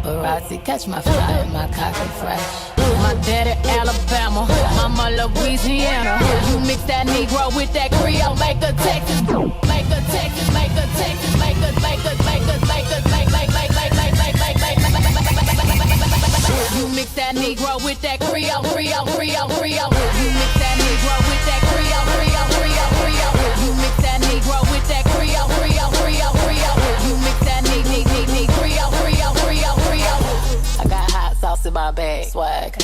Paparazzi catch my fly and my cocky fresh. My daddy Alabama, mama Louisiana. You mix that Negro with that Creole, make a Texas, make a Texas, make a Texas, make a, make a, make a, make a, make, make, make, make, make, make, make, make, you mix that Negro with that Creole, Creole, Creole, Creole. You mix that Negro with that Creole, Creole, Creole, Creole. You mix that Negro with that Creole, Creole, Creole, Creole. You mix that Creole, Creole, Creole, Creole. I got hot sauce in my bag, swag.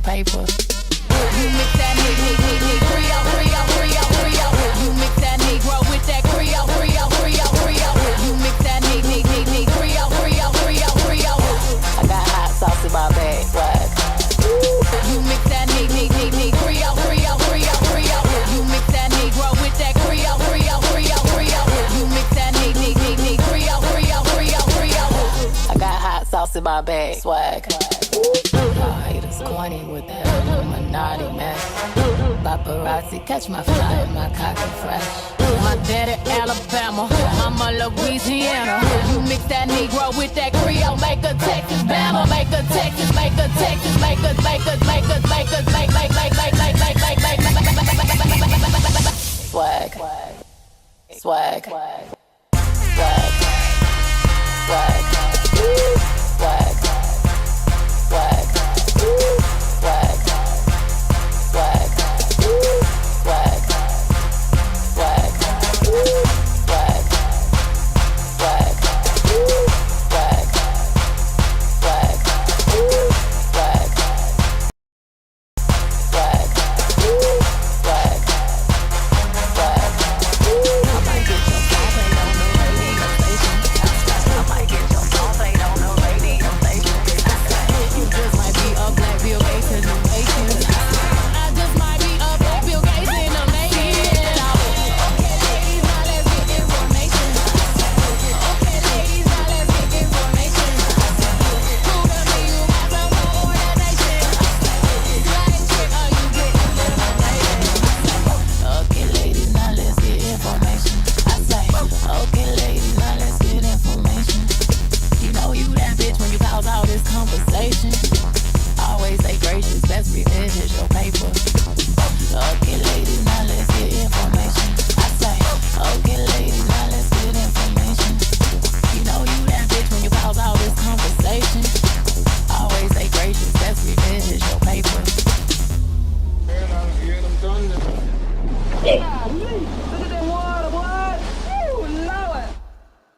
Paper. You mix that Creole, Creole, Creole, Creole. You mix that Negro with that Creole, Creole, Creole, Creole. You mix that Creole, Creole, Creole, Creole. I got hot sauce in my bag, swag. You mix that Creole, Creole, Creole, Creole. You mix that Negro with that Creole, Creole, Creole, Creole. You mix that Creole, Creole, Creole, Creole. I got hot sauce in my bag, swag. Y'all haters corny with that Illuminati mess. Paparazzi catch my fly and my cocky fresh. My daddy Alabama, mama Louisiana. You mix that Negro with that Creole, make a Texas, Bama, make a Texas, make a Texas, make a, make a, make a, make a, make, make, make, make, make, make, make, make, swag, swag, swag, swag, swag, swag.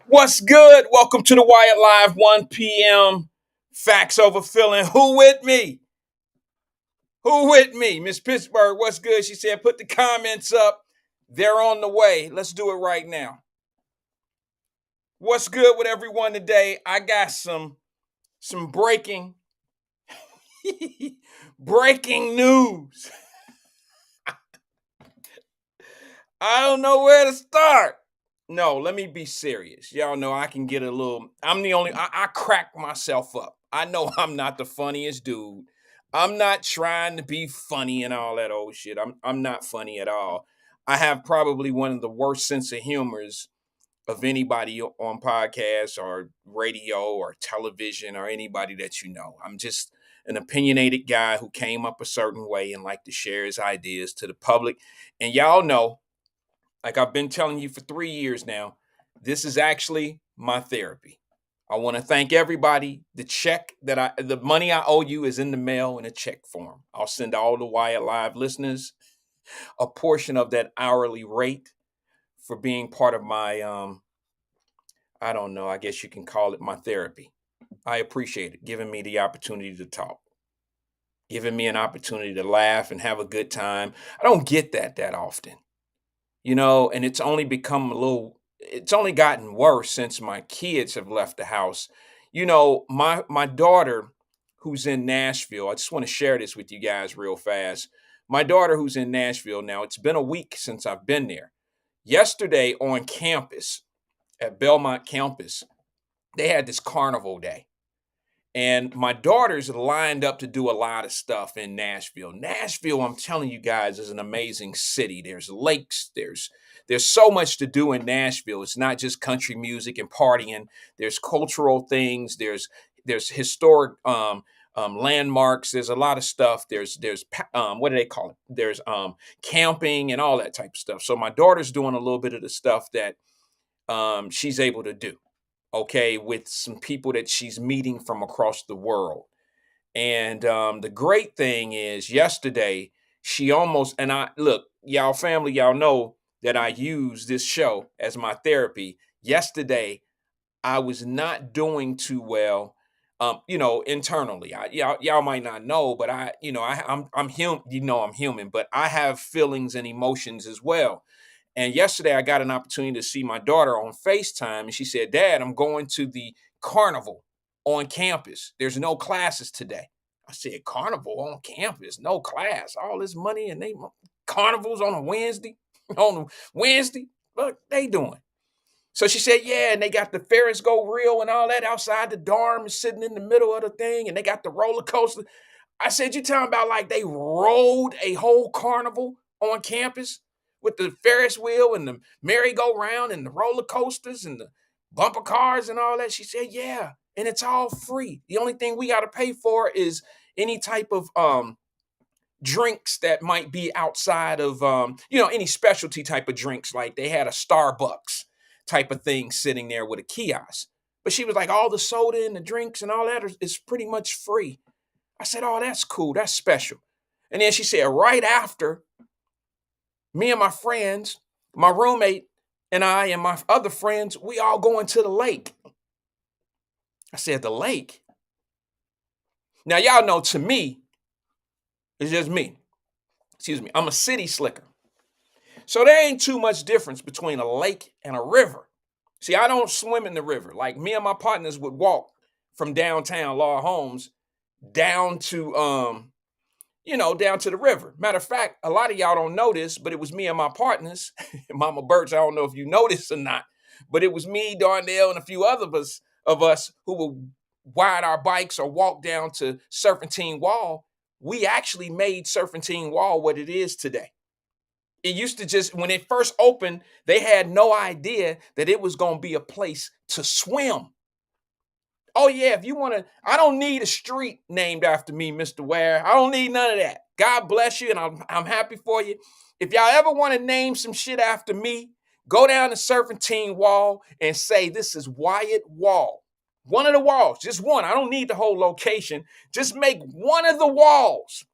What's good? Welcome to the Wyatt Live, 1 p.m. Facts over feeling. Who with me? Who with me? Miss Pittsburgh, what's good? She said, put the comments up. They're on the way. Let's do it right now. What's good with everyone today? I got some breaking breaking news. I don't know where to start. No, let me be serious. Y'all know I can get a little, I crack myself up. I know I'm not the funniest dude. I'm not trying to be funny and all that old shit. I'm not funny at all. I have probably one of the worst sense of humors of anybody on podcasts or radio or television or anybody that you know. I'm just an opinionated guy who came up a certain way and like to share his ideas to the public. And y'all know, like I've been telling you for 3 years now, this is actually my therapy. I want to thank everybody. The money I owe you is in the mail in a check form. I'll send all the Wyatt Live listeners a portion of that hourly rate for being part of my, I don't know, I guess you can call it my therapy. I appreciate it, giving me the opportunity to talk. giving me an opportunity to laugh and have a good time. I don't get that often, and it's only gotten worse since my kids have left the house. My daughter who's in Nashville, I just want to share this with you guys real fast. My daughter who's in Nashville now, it's been a week since I've been there. Yesterday on campus, at Belmont campus, they had this carnival day. And my daughter's lined up to do a lot of stuff in Nashville. Nashville, I'm telling you guys, is an amazing city. There's lakes, there's so much to do in Nashville. It's not just country music and partying. There's cultural things, there's historic landmarks, there's a lot of stuff. There's what do they call it? There's camping and all that type of stuff. So my daughter's doing a little bit of the stuff that she's able to do, okay, with some people that she's meeting from across the world. And the great thing is, yesterday, she almost, and I look, y'all family, y'all know that I use this show as my therapy. Yesterday, I was not doing too well, internally. Y'all might not know, but I'm human. I'm human, but I have feelings and emotions as well. And yesterday I got an opportunity to see my daughter on FaceTime, and she said, "Dad, I'm going to the carnival on campus. There's no classes today." I said, "Carnival on campus, no class, all this money, and they carnivals on a Wednesday, on a Wednesday. What they doing?" So she said, "Yeah, and they got the Ferris go reel and all that outside the dorm, sitting in the middle of the thing, and they got the roller coaster." I said, "You talking about like they rolled a whole carnival on campus with the Ferris wheel and the merry-go-round and the roller coasters and the bumper cars and all that?" She said, "Yeah, and it's all free. The only thing we got to pay for is any type of drinks that might be outside of any specialty type of drinks, like they had a Starbucks type of thing sitting there with a kiosk." But she was like, "All the soda and the drinks and all that is pretty much free." I said, "Oh, that's cool. That's special." And then she said, right after, me and my friends, my roommate and I and my other friends, we all going to the lake. I said, "The lake?" Now, y'all know, to me, it's just me. Excuse me. I'm a city slicker. So there ain't too much difference between a lake and a river. See, I don't swim in the river. Like, me and my partners would walk from downtown Law Homes down to down to the river. Matter of fact, a lot of y'all don't know this, but it was me and my partners, Mama Birch. I don't know if you know this or not, but it was me, Darnell, and a few other of us who would ride our bikes or walk down to Serpentine Wall. We actually made Serpentine Wall what it is today. It used to just, when it first opened, they had no idea that it was going to be a place to swim. Oh, yeah, if you want to, I don't need a street named after me, Mr. Ware. I don't need none of that. God bless you, and I'm happy for you. If y'all ever want to name some shit after me, go down to Serpentine Wall and say, "This is Wyatt Wall." One of the walls, just one. I don't need the whole location. Just make one of the walls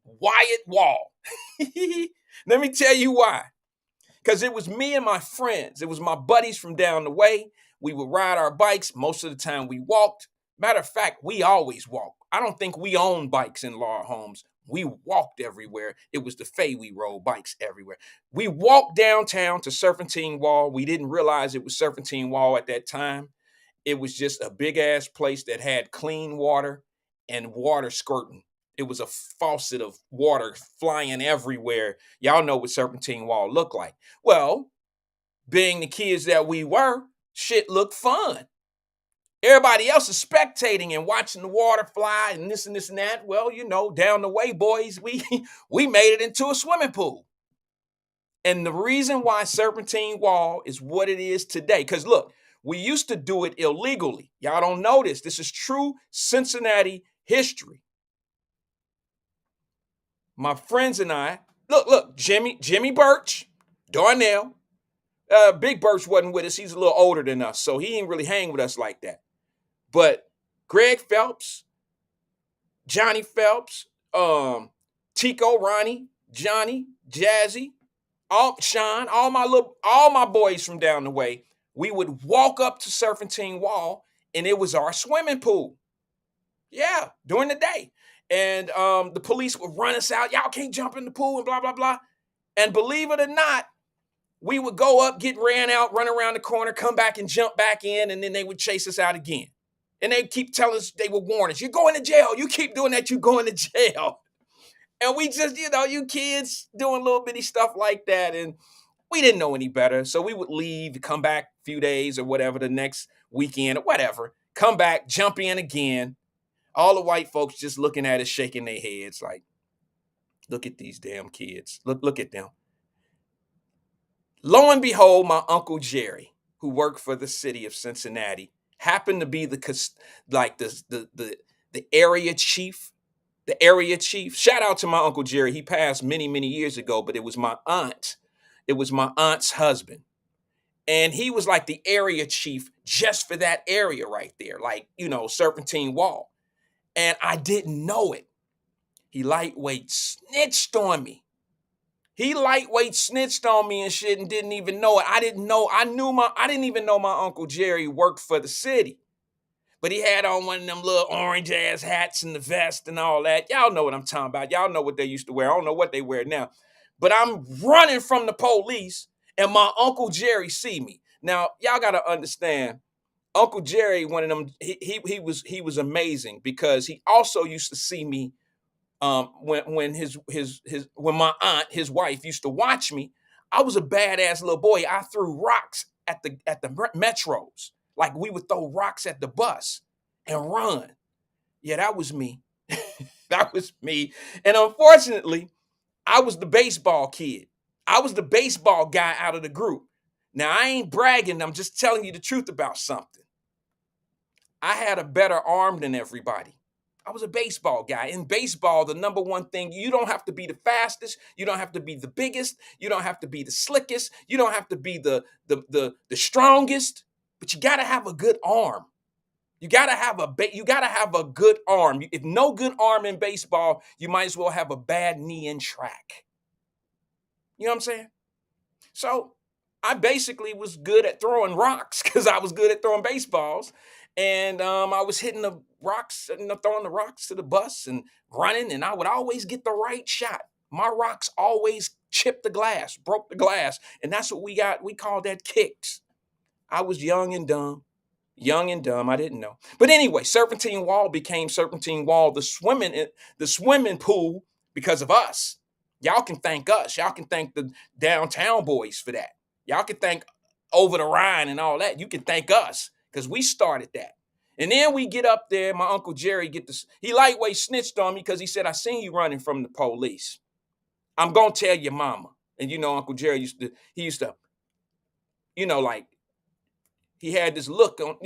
Wyatt Wall. Let me tell you why. Because it was me and my friends. It was my buddies from down the way. We would ride our bikes. Most of the time we walked. Matter of fact, we always walked. I don't think we owned bikes in Law Homes. We walked everywhere. It was the Fay we rode bikes everywhere. We walked downtown to Serpentine Wall. We didn't realize it was Serpentine Wall at that time. It was just a big ass place that had clean water and water skirting. It was a faucet of water flying everywhere. Y'all know what Serpentine Wall looked like. Well, being the kids that we were, shit looked fun. Everybody else is spectating and watching the water fly and this and this and that. Well, down the way, boys, we made it into a swimming pool. And the reason why Serpentine Wall is what it is today, because look, we used to do it illegally. Y'all don't know this. This is true Cincinnati history. My friends and I, look, Jimmy Birch, Darnell, Big Birch wasn't with us. He's a little older than us, so he didn't really hang with us like that. But Greg Phelps, Johnny Phelps, Tico, Ronnie, Johnny, Jazzy, Sean, all my boys from down the way, we would walk up to Serpentine Wall, and it was our swimming pool. Yeah, during the day. And the police would run us out. Y'all can't jump in the pool and blah, blah, blah. And believe it or not, we would go up, get ran out, run around the corner, come back and jump back in, and then they would chase us out again. And they keep telling us, they would warn us, you're going to jail. You keep doing that, you're going to jail. And we just, you kids doing little bitty stuff like that. And we didn't know any better. So we would leave, come back a few days or whatever, the next weekend or whatever, come back, jump in again. All the white folks just looking at us, shaking their heads like, look at these damn kids. Look at them. Lo and behold, my Uncle Jerry, who worked for the city of Cincinnati, happened to be the area chief. The area chief. Shout out to my Uncle Jerry. He passed many, many years ago, but it was my aunt. It was my aunt's husband. And he was like the area chief just for that area right there, like, Serpentine Wall. And I didn't know it. He lightweight snitched on me. He lightweight snitched on me and shit and didn't even know it. I didn't know. I didn't even know my Uncle Jerry worked for the city. But he had on one of them little orange ass hats and the vest and all that. Y'all know what I'm talking about. Y'all know what they used to wear. I don't know what they wear now. But I'm running from the police and my Uncle Jerry see me. Now, y'all got to understand, Uncle Jerry, one of them, he was amazing because he also used to see me when my aunt, his wife, used to watch me. I was a badass little boy. I threw rocks at the metros. Like we would throw rocks at the bus and run. Yeah, that was me. That was me. And unfortunately, I was the baseball kid. I was the baseball guy out of the group. Now, I ain't bragging. I'm just telling you the truth about something. I had a better arm than everybody. I was a baseball guy. In baseball, the number one thing, you don't have to be the fastest. You don't have to be the biggest. You don't have to be the slickest. You don't have to be the strongest. But you got to have a good arm. You got to have a good arm. If no good arm in baseball, you might as well have a bad knee in track. You know what I'm saying? So I basically was good at throwing rocks because I was good at throwing baseballs. And I was hitting the rocks, throwing the rocks to the bus and running, and I would always get the right shot. My rocks always chipped the glass, broke the glass, and that's what we got. We called that kicks. I was young and dumb. I didn't know. But anyway, Serpentine Wall became Serpentine Wall, the swimming pool, because of us. Y'all can thank us. Y'all can thank the downtown boys for that. Y'all can thank Over the Rhine and all that. You can thank us because we started that. And then we get up there. My Uncle Jerry he lightweight snitched on me because he said, I seen you running from the police. I'm going to tell your mama. And Uncle Jerry used to, like, he had this look on,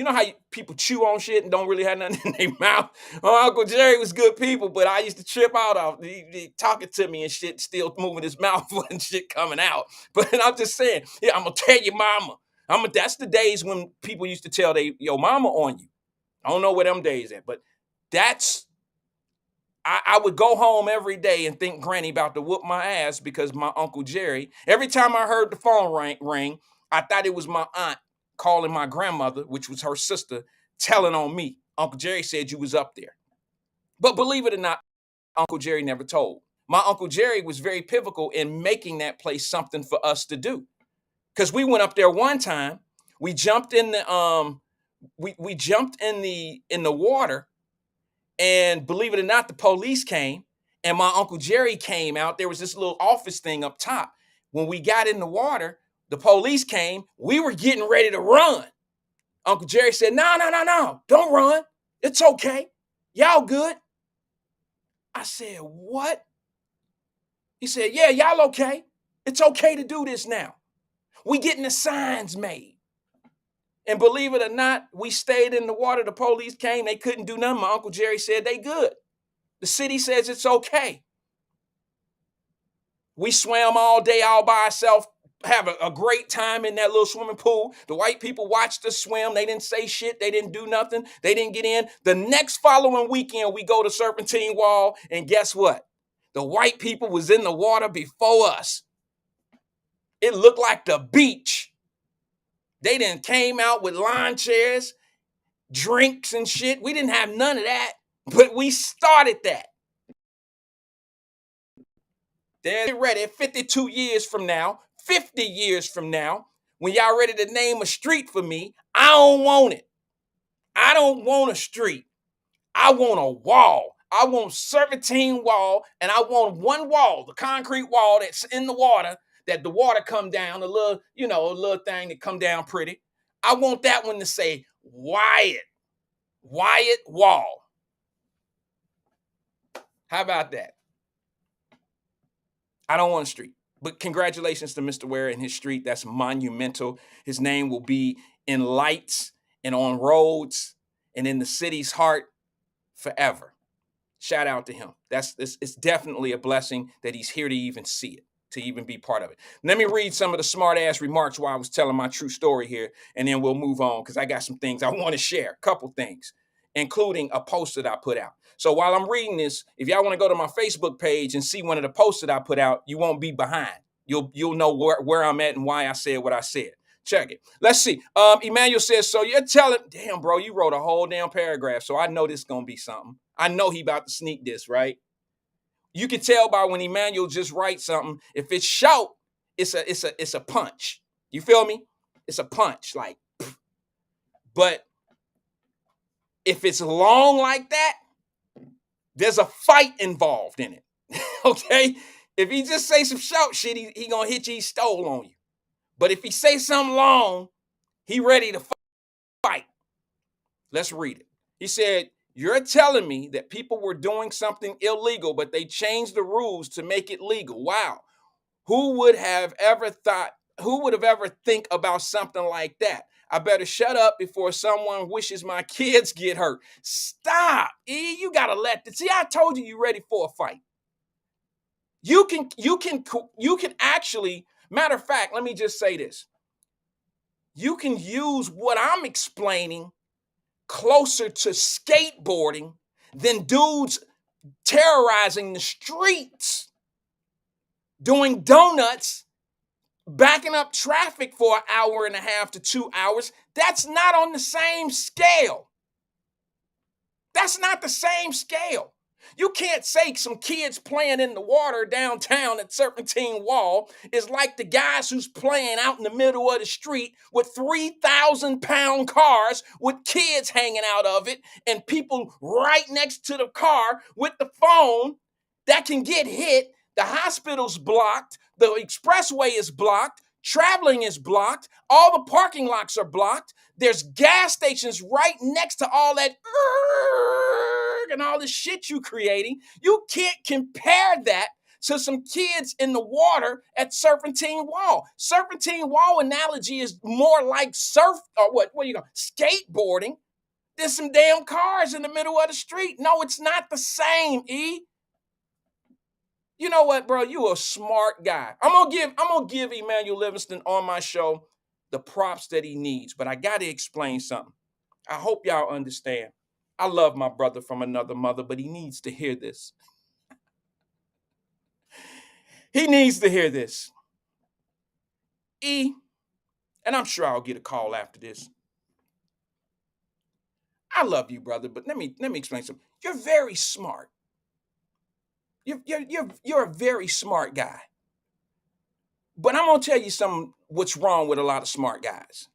how people chew on shit and don't really have nothing in their mouth. My Uncle Jerry was good people, but I used to trip out of he talking to me and shit, still moving his mouth and shit coming out. But I'm just saying, I'm going to tell your mama. That's the days when people used to tell your mama on you. I don't know where them days at, but I would go home every day and think Granny about to whoop my ass because my Uncle Jerry, every time I heard the phone ring, I thought it was my aunt calling my grandmother, which was her sister, telling on me. Uncle Jerry said you was up there. But believe it or not, Uncle Jerry never told. My Uncle Jerry was very pivotal in making that place something for us to do. Because we went up there one time, we jumped in the we jumped in the water, and believe it or not, the police came, and my Uncle Jerry came out. There was this little office thing up top. When we got in the water, the police came. We were getting ready to run. Uncle Jerry said, no, don't run. It's okay. Y'all good. I said, what? He said, yeah, y'all okay. It's okay to do this now. We getting the signs made. And believe it or not, we stayed in the water. The police came. They couldn't do nothing. My Uncle Jerry said they good. The city says it's okay. We swam all day all by ourselves, have a great time in that little swimming pool. The white people watched us swim. They didn't say shit. They didn't do nothing. They didn't get in. The next following weekend, we go to Serpentine Wall, and guess what? The white people was in the water before us. It looked like the beach. They done came out with lawn chairs, drinks and shit. We didn't have none of that. But we started that. They're ready 52 years from now, 50 years from now, when y'all ready to name a street for me, I don't want it. I don't want a street. I want a wall. I want serpentine wall, and I want one wall, the concrete wall that's in the water, that the water come down, a little, a little thing that come down pretty. I want that one to say Wyatt Wall. How about that? I don't want a street. But congratulations to Mr. Ware and his street. That's monumental. His name will be in lights and on roads and in the city's heart forever. Shout out to him. It's definitely a blessing that he's here to even see it, to even be part of it. Let me read some of the smart ass remarks while I was telling my true story here, and then we'll move on because I got some things I want to share, a couple things, including a post that I put out. So while I'm reading this, if y'all want to go to my Facebook page and see one of the posts that I put out, you won't be behind. You'll know where I'm at and why I said what I said. Check it. Let's see. Emmanuel says, so you're telling, damn, bro, you wrote a whole damn paragraph. So I know this is going to be something. I know he about to sneak this, right? You can tell by when Emmanuel just writes something. If it's short, it's a punch. You feel me? It's a punch, like. But if it's long like that, there's a fight involved in it. Okay? If he just say some short shit, he gonna hit you, he stole on you. But if he say something long, he ready to fight. Let's read it. He said, you're telling me that people were doing something illegal, but they changed the rules to make it legal. Wow. Who would have ever think about something like that? I better shut up before someone wishes my kids get hurt. Stop. E, you got to let this. See, I told you ready for a fight. You can actually, matter of fact, let me just say this. You can use what I'm explaining closer to skateboarding than dudes terrorizing the streets, doing donuts, backing up traffic for an hour and a half to 2 hours. That's not on the same scale. That's not the same scale. You can't say some kids playing in the water downtown at Serpentine Wall is like the guys who's playing out in the middle of the street with 3,000-pound cars with kids hanging out of it and people right next to the car with the phone that can get hit. The hospital's blocked. The expressway is blocked. Traveling is blocked. All the parking lots are blocked. There's gas stations right next to all that and all the shit you creating. You can't compare that to some kids in the water at Serpentine Wall. Serpentine Wall analogy is more like surf or what are you going? Skateboarding. There's some damn cars in the middle of the street. No, it's not the same, E. You know what, bro? You a smart guy. I'm gonna give Emmanuel Livingston on my show the props that he needs, but I gotta explain something. I hope y'all understand. I love my brother from another mother, but he needs to hear this. He needs to hear this. E, and I'm sure I'll get a call after this. I love you, brother, but let me explain something. You're very smart. You're a very smart guy. But I'm gonna tell you something. What's wrong with a lot of smart guys?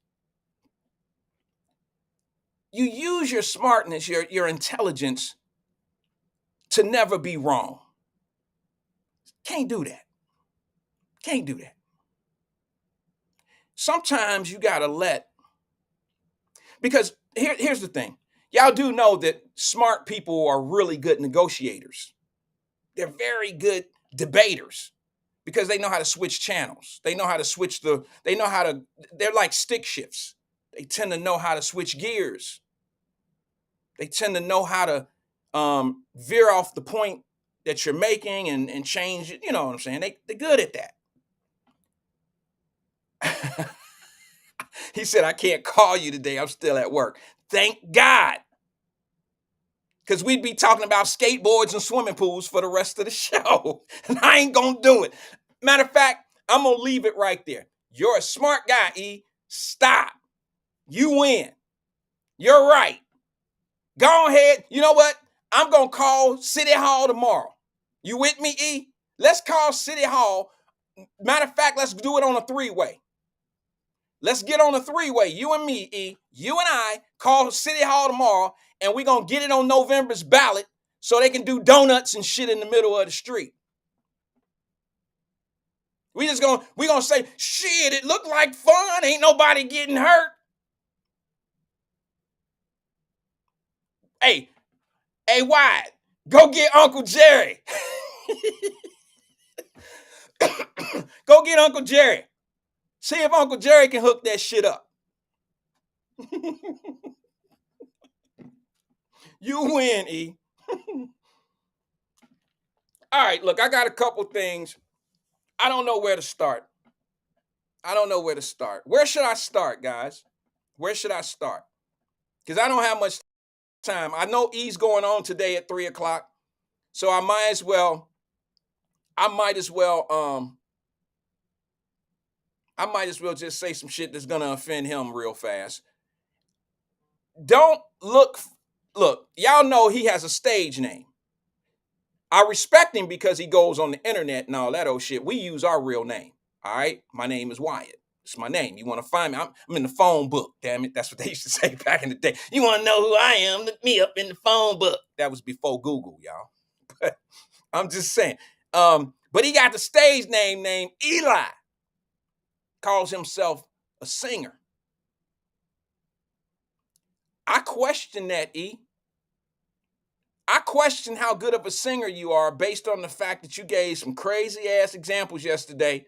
You use your smartness, your intelligence to never be wrong. Can't do that. Can't do that. Sometimes you gotta because here's the thing. Y'all do know that smart people are really good negotiators. They're very good debaters because they know how to switch channels. They know how to they're like stick shifts. They tend to know how to switch gears. They tend to know how to veer off the point that you're making and change it. You know what I'm saying? They're good at that. He said, I can't call you today. I'm still at work. Thank God. Because we'd be talking about skateboards and swimming pools for the rest of the show. And I ain't going to do it. Matter of fact, I'm going to leave it right there. You're a smart guy, E. Stop. You win. You're right. Go ahead. You know what? I'm going to call City Hall tomorrow. You with me, E? Let's call City Hall. Matter of fact, let's do it on a three-way. Let's get on a three-way. You and me, E. You and I call City Hall tomorrow, and we're going to get it on November's ballot so they can do donuts and shit in the middle of the street. We're gonna say, shit, it looked like fun. Ain't nobody getting hurt. Hey, Wyatt, go get Uncle Jerry. Go get Uncle Jerry. See if Uncle Jerry can hook that shit up. You win, E. All right, look, I got a couple things. I don't know where to start. Where should I start, guys? Where should I start? Because I don't have much time. I know E's going on today at 3 o'clock. So I might as well just say some shit that's gonna offend him real fast. Don't look, y'all know he has a stage name. I respect him because he goes on the internet and all that old shit. We use our real name. All right. My name is Wyatt. It's my name. You want to find me? I'm in the phone book. Damn it. That's what they used to say back in the day. You want to know who I am? Look me up in the phone book. That was before Google, y'all. But I'm just saying. But he got the stage name named Eli. Calls himself a singer. I question that, E. I question how good of a singer you are based on the fact that you gave some crazy ass examples yesterday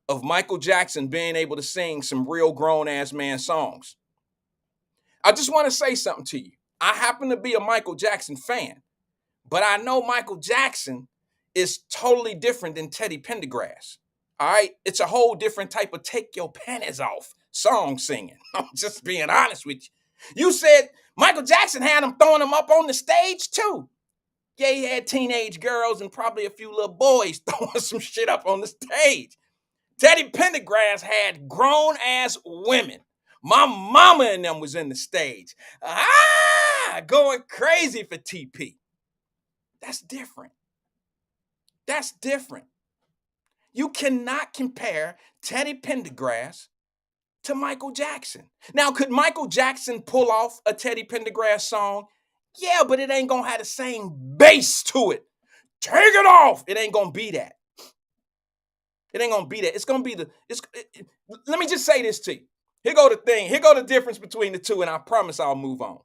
of Michael Jackson being able to sing some real grown ass man songs. I just want to say something to you. I happen to be a Michael Jackson fan, but I know Michael Jackson is totally different than Teddy Pendergrass. All right. It's a whole different type of take your panties off song singing. I'm just being honest with you. You said Michael Jackson had him throwing him up on the stage too. Yeah, he had teenage girls and probably a few little boys throwing some shit up on the stage. Teddy Pendergrass had grown-ass women. My mama and them was in the stage. Going crazy for TP. That's different. That's different. You cannot compare Teddy Pendergrass to Michael Jackson. Now, could Michael Jackson pull off a Teddy Pendergrass song? Yeah, but it ain't gonna have the same bass to it. Take it off. It ain't gonna be that. It ain't gonna be that. It's gonna be let me just say this to you. Here go the thing. Here go the difference between the two, and I promise I'll move on.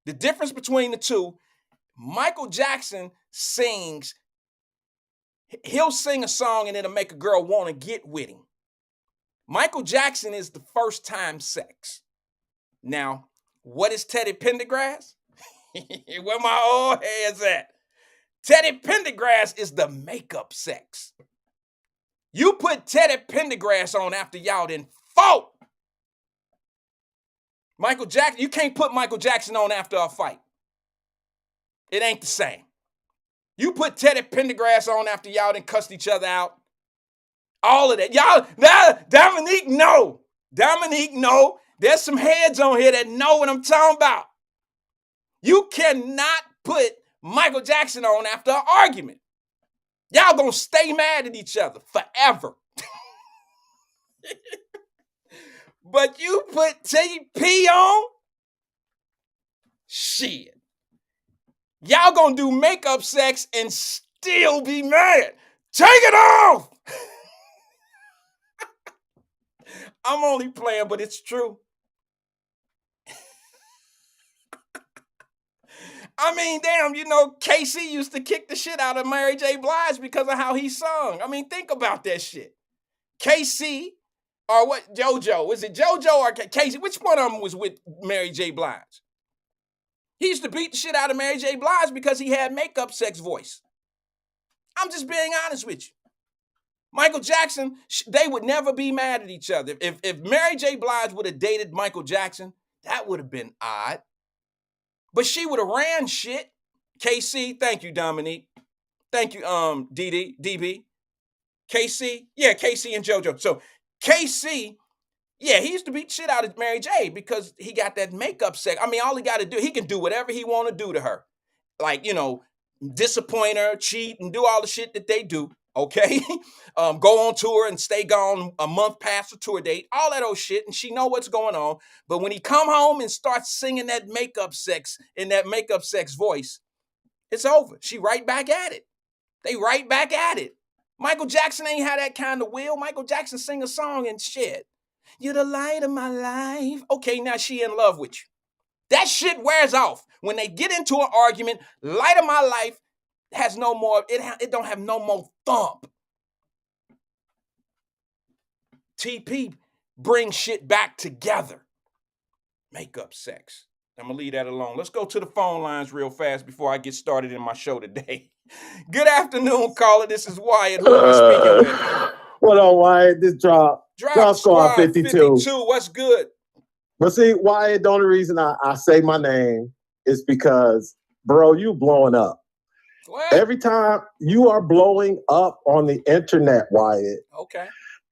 The difference between the two, Michael Jackson sings, he'll sing a song and it'll make a girl want to get with him. Michael Jackson is the first time sex. Now, what is Teddy Pendergrass? Where my old head's at? Teddy Pendergrass is the makeup sex. You put Teddy Pendergrass on after y'all done fought. Michael Jackson, you can't put Michael Jackson on after a fight. It ain't the same. You put Teddy Pendergrass on after y'all done cussed each other out. All of that. Y'all, Dominique, no. Dominique, no. There's some heads on here that know what I'm talking about. You cannot put Michael Jackson on after an argument. Y'all gonna stay mad at each other forever. But you put TP on? Shit. Y'all gonna do makeup sex and still be mad. Take it off! I'm only playing, but it's true. I mean, damn, you know, Casey used to kick the shit out of Mary J. Blige because of how he sung. I mean, think about that shit. Casey, or what, JoJo? Was it JoJo or Casey? Which one of them was with Mary J. Blige? He used to beat the shit out of Mary J. Blige because he had makeup sex voice. I'm just being honest with you. Michael Jackson, they would never be mad at each other. If Mary J. Blige would have dated Michael Jackson, that would have been odd. But she would have ran shit. KC, thank you, Dominique. Thank you, DB. KC, yeah, KC and JoJo. So KC, yeah, he used to beat shit out of Mary J. because he got that makeup sex. I mean, all he got to do, he can do whatever he want to do to her. like, disappoint her, cheat, and do all the shit that they do. Okay, go on tour and stay gone a month past the tour date, all that old shit, and she know what's going on. But when he come home and starts singing that makeup sex in that makeup sex voice, it's over. She right back at it. They right back at it. Michael Jackson ain't had that kind of will. Michael Jackson sing a song and shit. You're the light of my life. Okay, now she in love with you. That shit wears off. When they get into an argument, light of my life has no more, it don't have no more thump. TP brings shit back together. Makeup sex. I'm going to leave that alone. Let's go to the phone lines real fast before I get started in my show today. Good afternoon, caller. This is Wyatt. Who am I speaking with? What up, Wyatt? This drop squad 52. What's good? But see, Wyatt, the only reason I say my name is because, bro, you blowing up. What? Every time you are blowing up on the internet, Wyatt. Okay.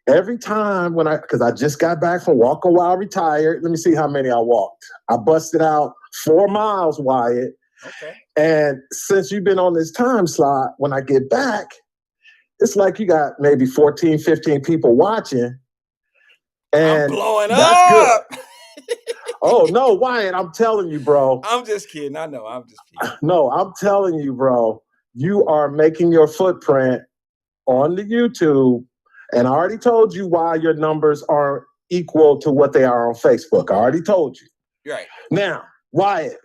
Every time because I just got back from walking while retired. Let me see how many I walked. I busted out 4 miles, Wyatt. Okay. And since you've been on this time slot, when I get back, it's like you got maybe 14, 15 people watching. And I'm blowing that's up. Good. Oh, no, Wyatt, I'm telling you, bro. I'm just kidding. I know. I'm just kidding. No, I'm telling you, bro. You are making your footprint on the YouTube. And I already told you why your numbers aren't equal to what they are on Facebook. I already told you. Right. Now, Wyatt,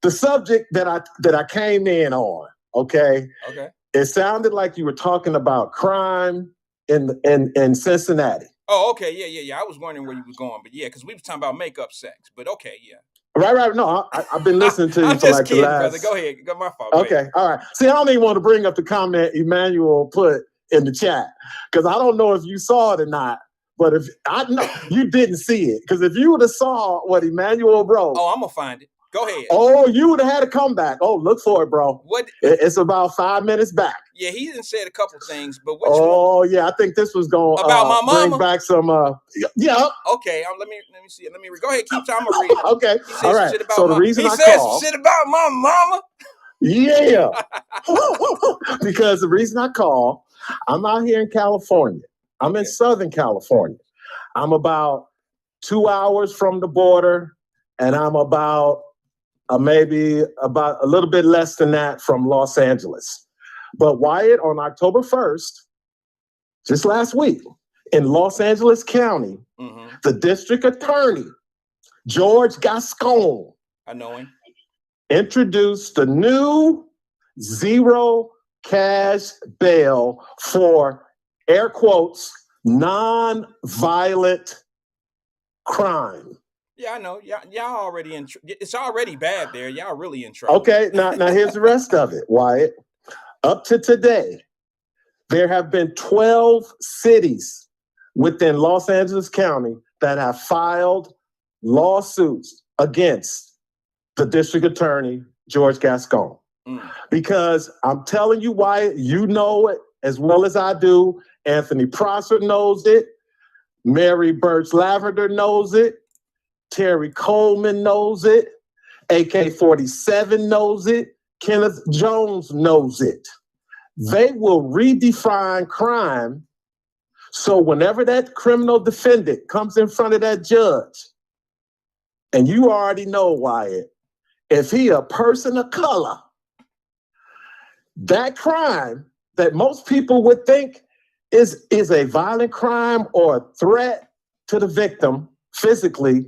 the subject that I came in on, okay? Okay. It sounded like you were talking about crime in Cincinnati. Oh, okay. Yeah. I was wondering where you was going, but yeah, because we was talking about makeup sex. But okay, yeah. Right. No, I've been listening to you I'm for just like kidding, the last... brother. Go ahead. Got my fault. Okay, all right. See, I don't even want to bring up the comment Emmanuel put in the chat because I don't know if you saw it or not. But if I know you didn't see it, because if you would have saw what Emmanuel wrote, I'm gonna find it. Go ahead. Oh, you would have had a comeback. Oh, look for it, bro. What? It's about 5 minutes back. Yeah, he didn't say a couple things, but which one? Oh, yeah, I think this was going about my mama. Bring back some. Yeah. Okay, let me see it. Go ahead, keep talking. I'm gonna read it. Okay, he said all right. Shit about so the reason he I says called, shit about my mama. Yeah, because the reason I call, I'm out here in California. I'm in Southern California. I'm about 2 hours from the border, and I'm about maybe about a little bit less than that from Los Angeles. But Wyatt, on October 1st, just last week, in Los Angeles County, the district attorney, George Gascon, I know him, introduced the new zero cash bail for, air quotes, non-violent crime. Yeah, I know. Y'all already in. It's already bad there. Y'all really in trouble. Okay, now here's the rest of it, Wyatt. Up to today, there have been 12 cities within Los Angeles County that have filed lawsuits against the district attorney, George Gascon. Because I'm telling you, Wyatt, you know it as well as I do. Anthony Prosser knows it. Mary Birch Lavender knows it. Terry Coleman knows it. AK-47 knows it. Kenneth Jones knows it. They will redefine crime. So whenever that criminal defendant comes in front of that judge, and you already know, Wyatt, if he a person of color, that crime that most people would think is a violent crime or a threat to the victim physically,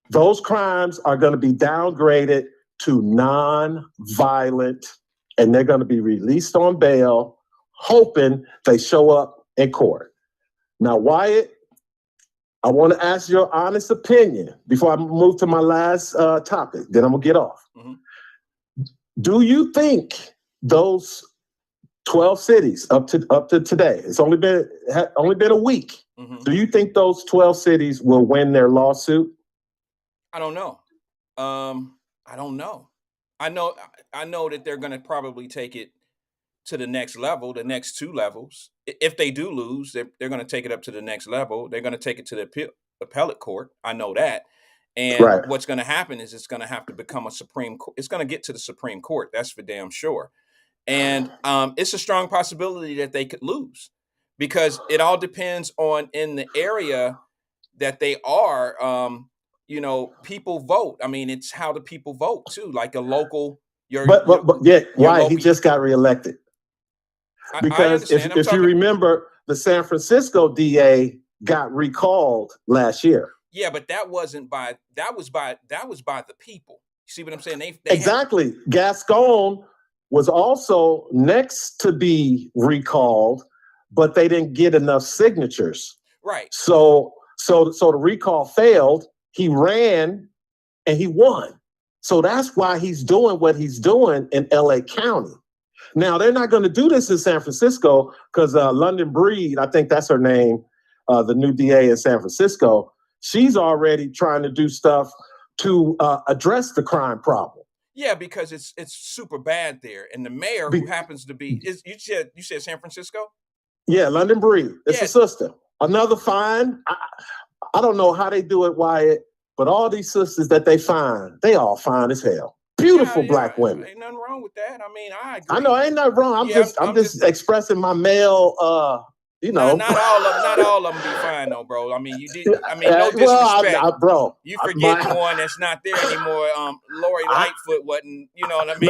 those crimes are going to be downgraded to non-violent, and they're going to be released on bail, hoping they show up in court. Now, Wyatt, I want to ask your honest opinion before I move to my last topic. Then I'm going to get off. Do you think those 12 cities up to today, it's only been a week, do you think those 12 cities will win their lawsuit? I don't know. I don't know. I know that they're going to probably take it to the next level, the next 2 levels. If they do lose, they're going to take it up to the next level. They're going to take it to the appellate court. I know that. And Right. what's going to happen is it's going to have to become a Supreme Court. It's going to get to the Supreme Court. That's for damn sure. And it's a strong possibility that they could lose because it all depends on in the area that they are. People vote. I mean, it's how the people vote too. Like a local, But yeah, why local, he just got reelected? I Because understand. if you remember, the San Francisco DA got recalled last year. Yeah, but that was by the people. See what I'm saying? They exactly. Gascon was also next to be recalled, but they didn't get enough signatures. Right. So the recall failed. He ran and he won. So that's why he's doing what he's doing in LA County. Now, they're not going to do this in San Francisco because London Breed, I think that's her name, the new DA in San Francisco, she's already trying to do stuff to address the crime problem. Yeah, because it's super bad there. And the mayor, who happens to be, you said San Francisco? Yeah, London Breed. It's a sister. Another fine. I don't know how they do it, Wyatt, but all these sisters that they find, they all fine as hell. Beautiful black women. Ain't nothing wrong with that. I mean, I agree. I know, ain't nothing wrong. I'm just expressing my male, Not all of them be fine though, bro. I mean, no disrespect. Bro. You forgetting one that's not there anymore. Lori Lightfoot wasn't, you know what I mean?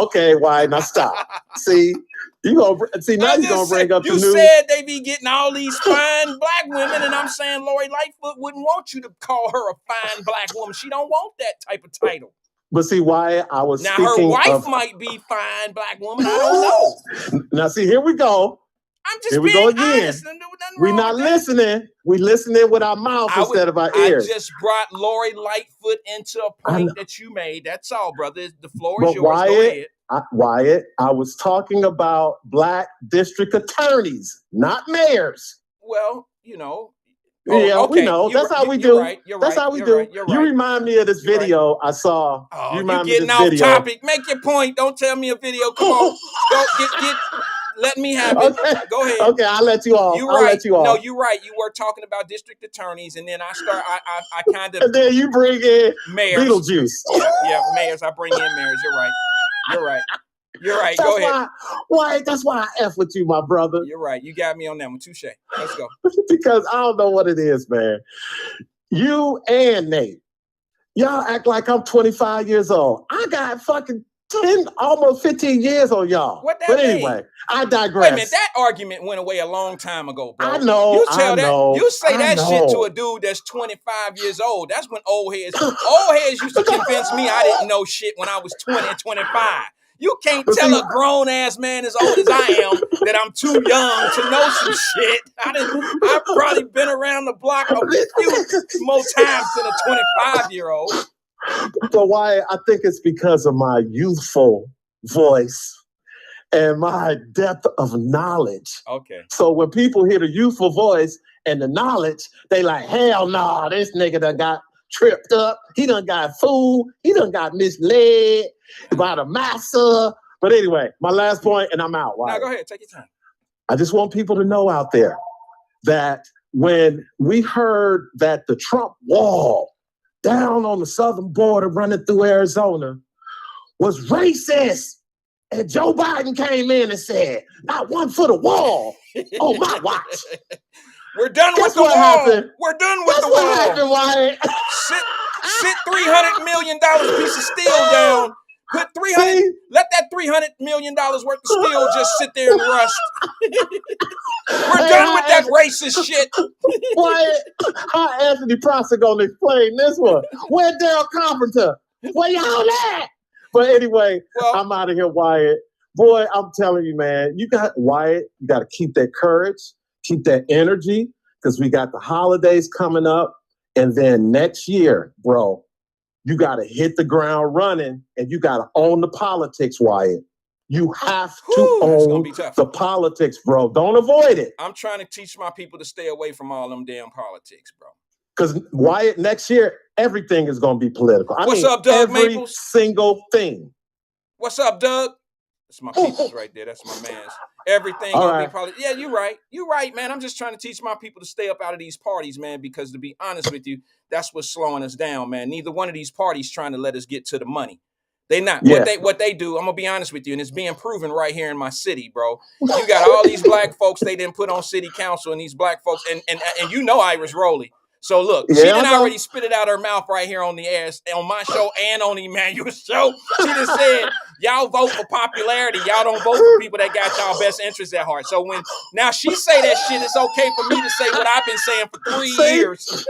Okay, why? Now stop. See, now you're gonna bring up the news. You said they be getting all these fine black women, and I'm saying Lori Lightfoot wouldn't want you to call her a fine black woman. She don't want that type of title. But see, why I was now her wife might be fine black woman. I don't know. Now see, here we go. I'm just being honest. We're not listening. We listening with our mouth instead of our ears. I just brought Lori Lightfoot into a point that you made. That's all, brother. The floor is yours. Wyatt, go ahead. Wyatt, I was talking about black district attorneys, not mayors. Well, you know. We know. That's how we do. That's how we do. You're you remind me of this video I saw. Oh, you getting off topic. Make your point. Don't tell me a video. Come on. Get. Let me have it. Okay. Go ahead. Okay, I'll let you off. I'll let you off. No, you're right. You were talking about district attorneys, and then I kind of. And then you bring in mayors. Beetlejuice. Yeah, mayors. I bring in mayors. You're right. Go ahead. That's why I F with you, my brother. You're right. You got me on that one. Touche. Let's go. Because I don't know what it is, man. You and Nate, y'all act like I'm 25 years old. I got fucking 10, almost 15 years on y'all. What that mean? Anyway, I digress. Wait a minute, that argument went away a long time ago, bro. I know. You say that shit to a dude that's 25 years old. That's when old heads used to convince me I didn't know shit when I was 20 and 25. You can't tell a grown ass man as old as I am that I'm too young to know some shit. I've probably been around the block a few more times than a 25-year-old. So why? I think it's because of my youthful voice and my depth of knowledge. Okay. So when people hear the youthful voice and the knowledge, they like, hell no, this nigga done got tripped up. He done got fooled. He done got misled by the master. But anyway, my last point, and I'm out. Now go ahead, take your time. I just want people to know out there that when we heard that the Trump wall down on the southern border running through Arizona was racist, and Joe Biden came in and said, not one foot of wall on my watch. We're done with the wall. Happened. We're done with the wall. What happened, Wyatt? Sit $300 million piece of steel down. Put let that $300 million worth of steel just sit there and rust. We're done with that racist shit. Wyatt, how Anthony Prosser gonna explain this one? Where Daryl Carpenter? Where y'all at? But anyway, I'm out of here, Wyatt. Boy, I'm telling you, man, you got to keep that courage. Keep that energy, because we got the holidays coming up. And then next year, bro, you got to hit the ground running, and you got to own the politics, Wyatt. You have to own the politics, bro. Don't avoid it. I'm trying to teach my people to stay away from all them damn politics, bro. Because Wyatt, next year, everything is going to be political. What's up, Doug every Maples? Single thing. What's up, Doug? That's my peoples right there. That's my man's. Everything All gonna be right. probably. Yeah, you're right. You're right, man. I'm just trying to teach my people to stay up out of these parties, man. Because to be honest with you, that's what's slowing us down, man. Neither one of these parties trying to let us get to the money. They not. Yeah. What they do, I'm gonna be honest with you, and it's being proven right here in my city, bro. You got all these black folks they didn't put on city council, and these black folks, and you know Iris Rowley. So look, she Yeah, I didn't know. already spit it out her mouth right here on the air, on my show and on Emmanuel's show. She just said, y'all vote for popularity. Y'all don't vote for people that got y'all best interests at heart. So when now she say that shit, it's okay for me to say what I've been saying for 3 See? years.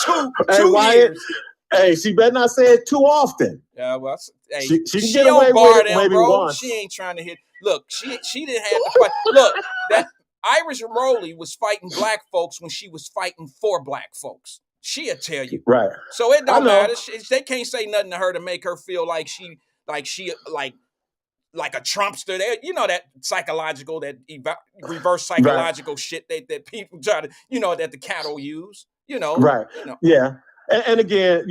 two Hey, Wyatt, years. Hey, she better not say it too often. Yeah, well, hey, She can she get don't away bar with it them, maybe bro. once. She ain't trying to hit. Look, she didn't have to fight. Look, that Iris Rowley was fighting black folks when she was fighting for black folks. She'll tell you. Right. So it don't I know. matter. They can't say nothing to her to make her feel like she like a Trumpster. You know that psychological, that reverse psychological shit that people try to, that the cattle use. Right. Yeah. And again,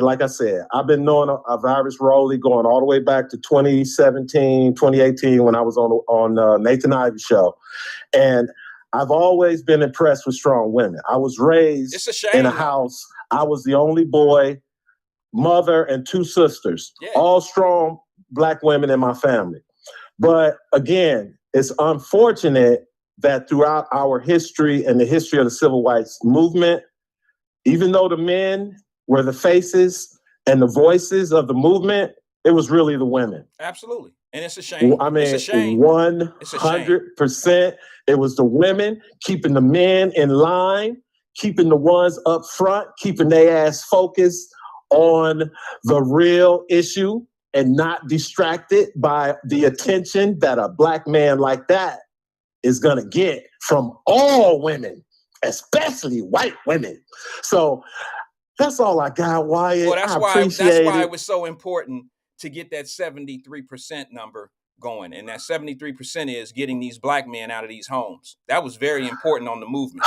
like I said, I've been knowing of Iris Rowley going all the way back to 2017, 2018 when I was on Nathan Ivy's show. And I've always been impressed with strong women. I was raised in a house. I was the only boy, mother, and 2 sisters, all strong black women in my family. But again, it's unfortunate that throughout our history and the history of the civil rights movement, even though the men were the faces and the voices of the movement, it was really the women. Absolutely. And it's a shame. I mean, it's a shame. 100%. It was the women keeping the men in line, keeping the ones up front, keeping their ass focused on the real issue and not distracted by the attention that a black man like that is going to get from all women, especially white women. So that's all I got, Wyatt. Well, that's why it was so important to get that 73% number going. And that 73% is getting these black men out of these homes. That was very important on the movement.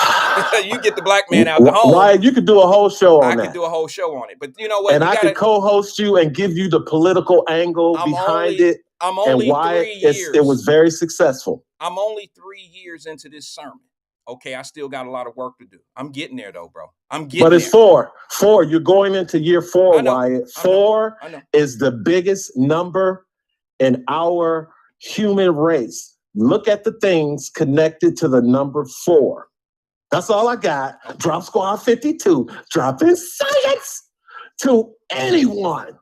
You get the black man out the home. Wyatt, you could do a whole show on that. I could do a whole show on it. But you know what? And I could co-host you and give you the political angle behind it. I'm only 3 years. It was very successful. I'm only 3 years into this sermon. Okay, I still got a lot of work to do. I'm getting there though, bro. But it's 4. You're going into year 4, Wyatt. 4 is the biggest number in our human race. Look at the things connected to the number 4. That's all I got. Drop Squad 52. Dropping science to anyone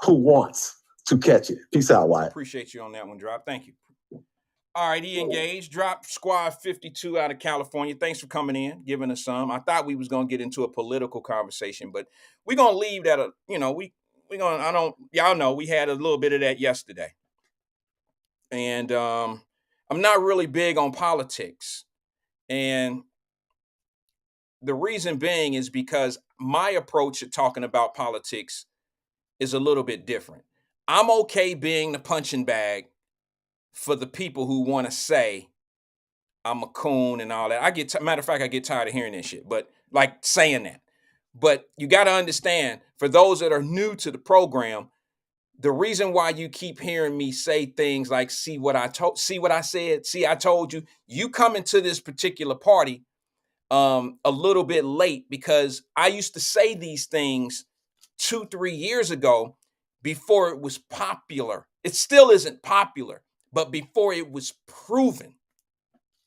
who wants to catch it. Peace out, Wyatt. Appreciate you on that one, Drop. Thank you. All right, engaged. Drop Squad 52 out of California. Thanks for coming in, giving us some. I thought we was gonna get into a political conversation, but we're gonna leave that. Y'all know we had a little bit of that yesterday, and I'm not really big on politics, and the reason being is because my approach to talking about politics is a little bit different. I'm okay being the punching bag for the people who want to say I'm a coon and all that. Matter of fact, I get tired of hearing that shit, but like saying that. But you got to understand, for those that are new to the program, the reason why you keep hearing me say things like, see what I said, see, I told you, you come into this particular party a little bit late, because I used to say these things 2-3 years ago before it was popular. It still isn't popular, but before it was proven.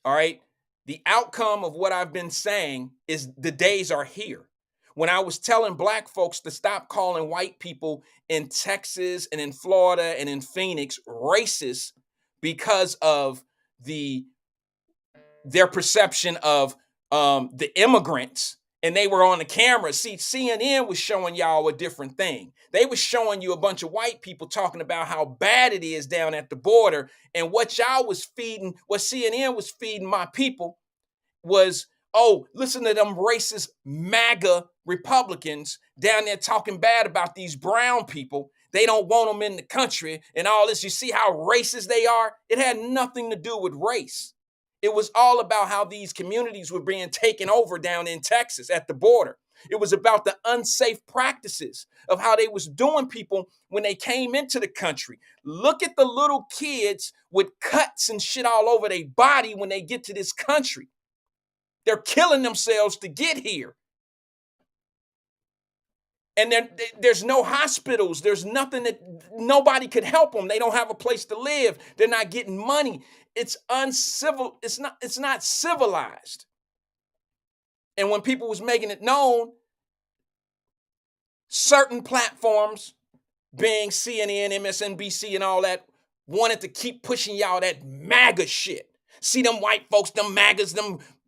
All right. The outcome of what I've been saying is the days are here. When I was telling black folks to stop calling white people in Texas and in Florida and in Phoenix racist because of their perception of the immigrants, and they were on the camera. See, CNN was showing y'all a different thing. They were showing you a bunch of white people talking about how bad it is down at the border. And what y'all was feeding, what CNN was feeding my people was, oh, listen to them racist MAGA Republicans down there talking bad about these brown people. They don't want them in the country and all this. You see how racist they are? It had nothing to do with race. It was all about how these communities were being taken over down in Texas at the border. It was about the unsafe practices of how they was doing people when they came into the country. Look at the little kids with cuts and shit all over their body when they get to this country. They're killing themselves to get here. And then there's no hospitals. There's nothing that nobody could help them. They don't have a place to live. They're not getting money. It's uncivil. It's not civilized. And when people was making it known, certain platforms, being CNN, MSNBC, and all that, wanted to keep pushing y'all that MAGA shit. See them white folks, them MAGAs,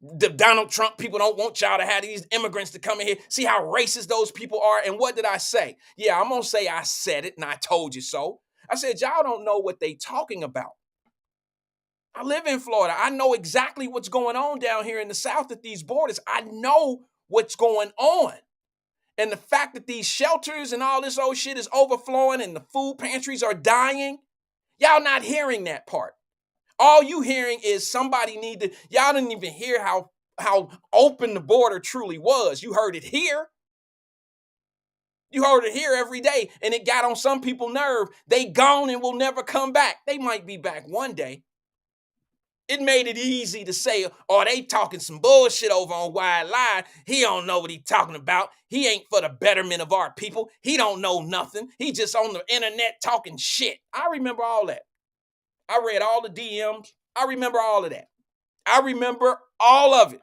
the Donald Trump people don't want y'all to have these immigrants to come in here. See how racist those people are? And what did I say? Yeah, I'm going to say I said it and I told you so. I said, y'all don't know what they talking about. I live in Florida. I know exactly what's going on down here in the South at these borders. I know what's going on. And the fact that these shelters and all this old shit is overflowing and the food pantries are dying, y'all not hearing that part. All you hearing is somebody y'all didn't even hear how open the border truly was. You heard it here. You heard it here every day, and it got on some people's nerve. They gone and will never come back. They might be back one day. It made it easy to say, oh, they talking some bullshit over on Wyatt Line. He don't know what he talking about. He ain't for the betterment of our people. He don't know nothing. He just on the internet talking shit. I remember all that. I read all the DMs. I remember all of that. I remember all of it.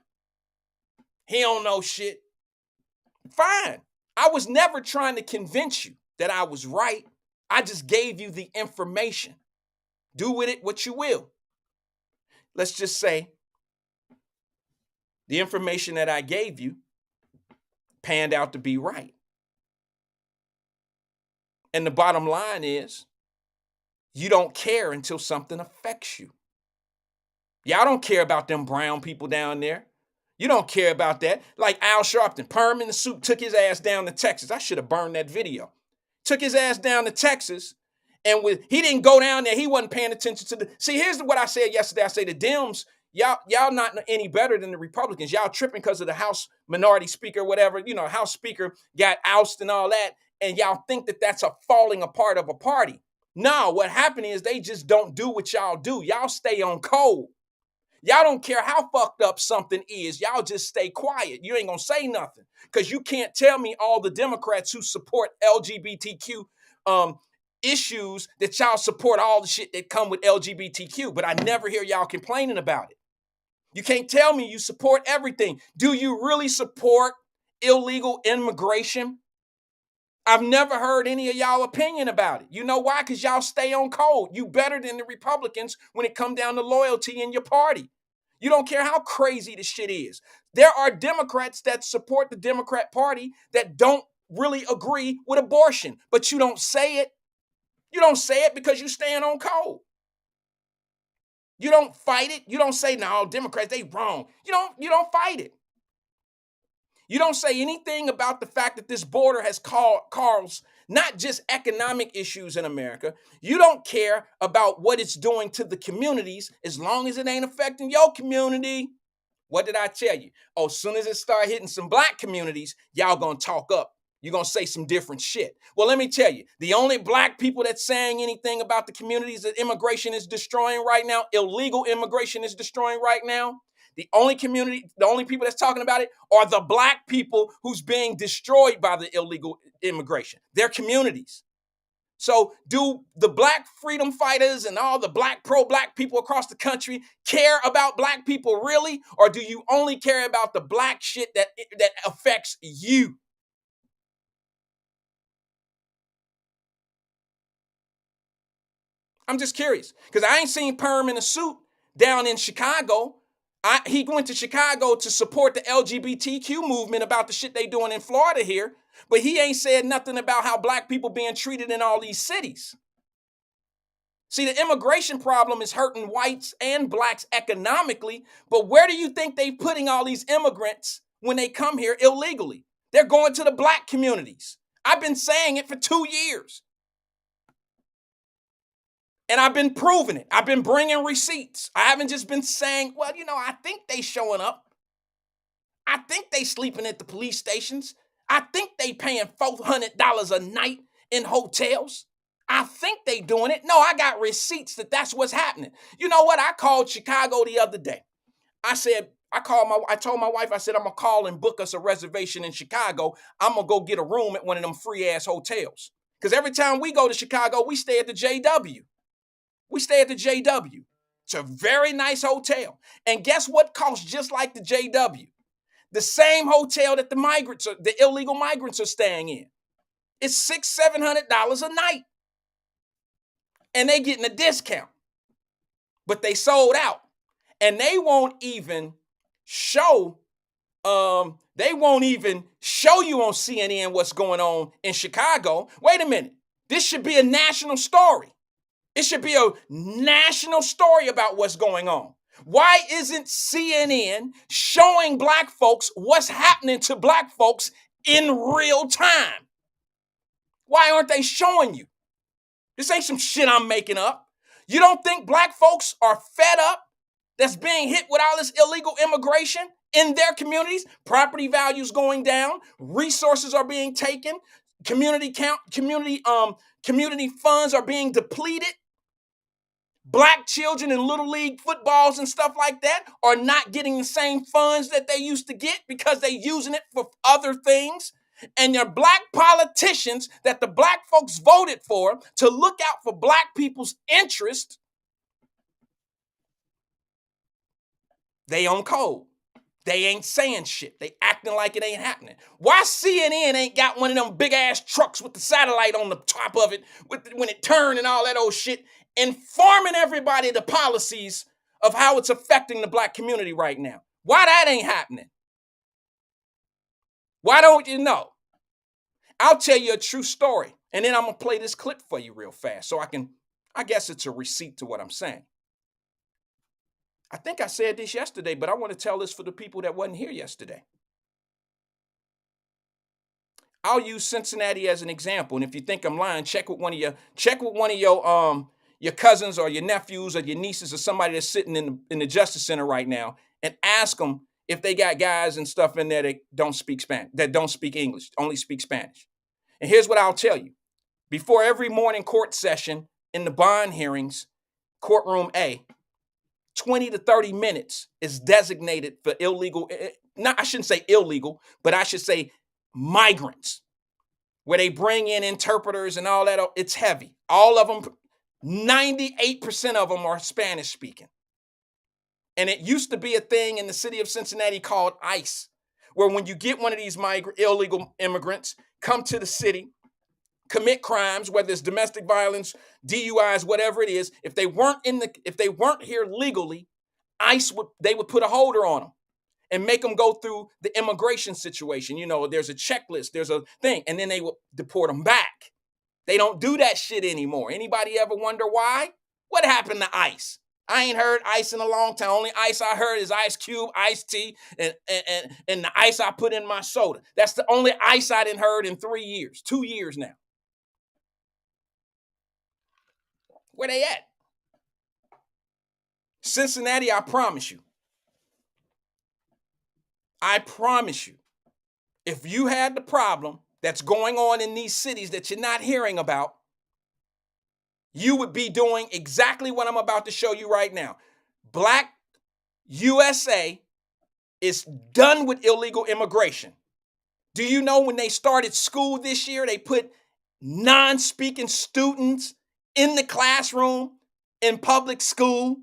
He don't know shit. Fine. I was never trying to convince you that I was right. I just gave you the information. Do with it what you will. Let's just say the information that I gave you panned out to be right. And the bottom line is, you don't care until something affects you. Y'all don't care about them brown people down there. You don't care about that. Like Al Sharpton, perm in the suit, took his ass down to Texas. I should have burned that video. Took his ass down to Texas, and he didn't go down there. He wasn't paying attention to see, here's what I said yesterday. I say the Dems, y'all not any better than the Republicans. Y'all tripping because of the House minority speaker, whatever, House speaker got ousted and all that, and y'all think that that's a falling apart of a party. No, what happened is they just don't do what y'all do. Y'all stay on code. Y'all don't care how fucked up something is. Y'all just stay quiet. You ain't gonna say nothing because you can't tell me all the Democrats who support LGBTQ issues that y'all support all the shit that come with LGBTQ, but I never hear y'all complaining about it. You can't tell me you support everything. Do you really support illegal immigration? I've never heard any of y'all opinion about it. You know why? Because y'all stay on code. You better than the Republicans when it come down to loyalty in your party. You don't care how crazy the shit is. There are Democrats that support the Democrat Party that don't really agree with abortion, but you don't say it. You don't say it because you stand on code. You don't fight it. You don't say, no, Democrats, they wrong. You don't fight it. You don't say anything about the fact that this border has caused not just economic issues in America. You don't care about what it's doing to the communities as long as it ain't affecting your community. What did I tell you? Oh, as soon as it start hitting some black communities, y'all gonna talk up. You're gonna say some different shit. Well, let me tell you, the only black people that's saying anything about the communities that immigration is destroying right now, illegal immigration is destroying right now, the only people that's talking about it are the black people who's being destroyed by the illegal immigration, their communities. So do the black freedom fighters and all the pro-black people across the country care about black people really? Or do you only care about the black shit that affects you? I'm just curious because I ain't seen Perm in a suit down in Chicago. He went to Chicago to support the LGBTQ movement about the shit they doing in Florida here, but he ain't said nothing about how black people being treated in all these cities. See, the immigration problem is hurting whites and blacks economically, but where do you think they putting all these immigrants when they come here illegally? They're going to the black communities. I've been saying it for 2 years. And I've been proving it. I've been bringing receipts. I haven't just been saying, well, I think they showing up. I think they sleeping at the police stations. I think they paying $400 a night in hotels. I think they doing it. No, I got receipts that's what's happening. You know what? I called Chicago the other day. I told my wife, I said, I'm gonna call and book us a reservation in Chicago. I'm gonna go get a room at one of them free ass hotels. Because every time we go to Chicago, we stay at the JW. We stay at the JW. It's a very nice hotel. And guess what costs just like the JW? The same hotel that the illegal migrants are staying in. It's $600-$700 a night. And they getting a discount. But they sold out. And they won't even show you on CNN what's going on in Chicago. Wait a minute. This should be a national story. It should be a national story about what's going on. Why isn't CNN showing black folks what's happening to black folks in real time? Why aren't they showing you? This ain't some shit I'm making up. You don't think black folks are fed up that's being hit with all this illegal immigration in their communities? Property values going down, resources are being taken, community funds are being depleted. Black children in little league footballs and stuff like that are not getting the same funds that they used to get because they're using it for other things. And your black politicians that the black folks voted for to look out for black people's interest, they on code. They ain't saying shit. They acting like it ain't happening. Why CNN ain't got one of them big ass trucks with the satellite on the top of it when it turned and all that old shit, informing everybody the policies of how it's affecting the black community right now? Why that ain't happening? Why don't you know? I'll tell you a true story, and then I'm going to play this clip for you real fast so I guess it's a receipt to what I'm saying. I think I said this yesterday, but I want to tell this for the people that wasn't here yesterday. I'll use Cincinnati as an example, and if you think I'm lying, check with one of your cousins or your nephews or your nieces or somebody that's sitting in the Justice Center right now, and ask them if they got guys and stuff in there that don't speak Spanish, that don't speak English, only speak Spanish. And here's what I'll tell you. Before every morning court session in the bond hearings, courtroom A, 20 to 30 minutes is designated for illegal, I shouldn't say illegal, but I should say migrants, where they bring in interpreters and all that. It's heavy. All of them, 98% of them are Spanish speaking. And it used to be a thing in the city of Cincinnati called ICE, where when you get one of these illegal immigrants, come to the city, commit crimes, whether it's domestic violence, DUIs, whatever it is, if they weren't here legally, ICE would put a holder on them and make them go through the immigration situation. You know, there's a checklist, there's a thing, and then they would deport them back. They don't do that shit anymore. Anybody ever wonder why? What happened to ICE? I ain't heard ICE in a long time. Only ICE I heard is Ice Cube, Ice Tea, and the ice I put in my soda. That's the only ICE I didn't heard in 3 years, 2 years now. Where they at? Cincinnati, I promise you. If you had the problem that's going on in these cities that you're not hearing about, you would be doing exactly what I'm about to show you right now. Black USA is done with illegal immigration. Do you know when they started school this year, they put non-speaking students in the classroom in public school?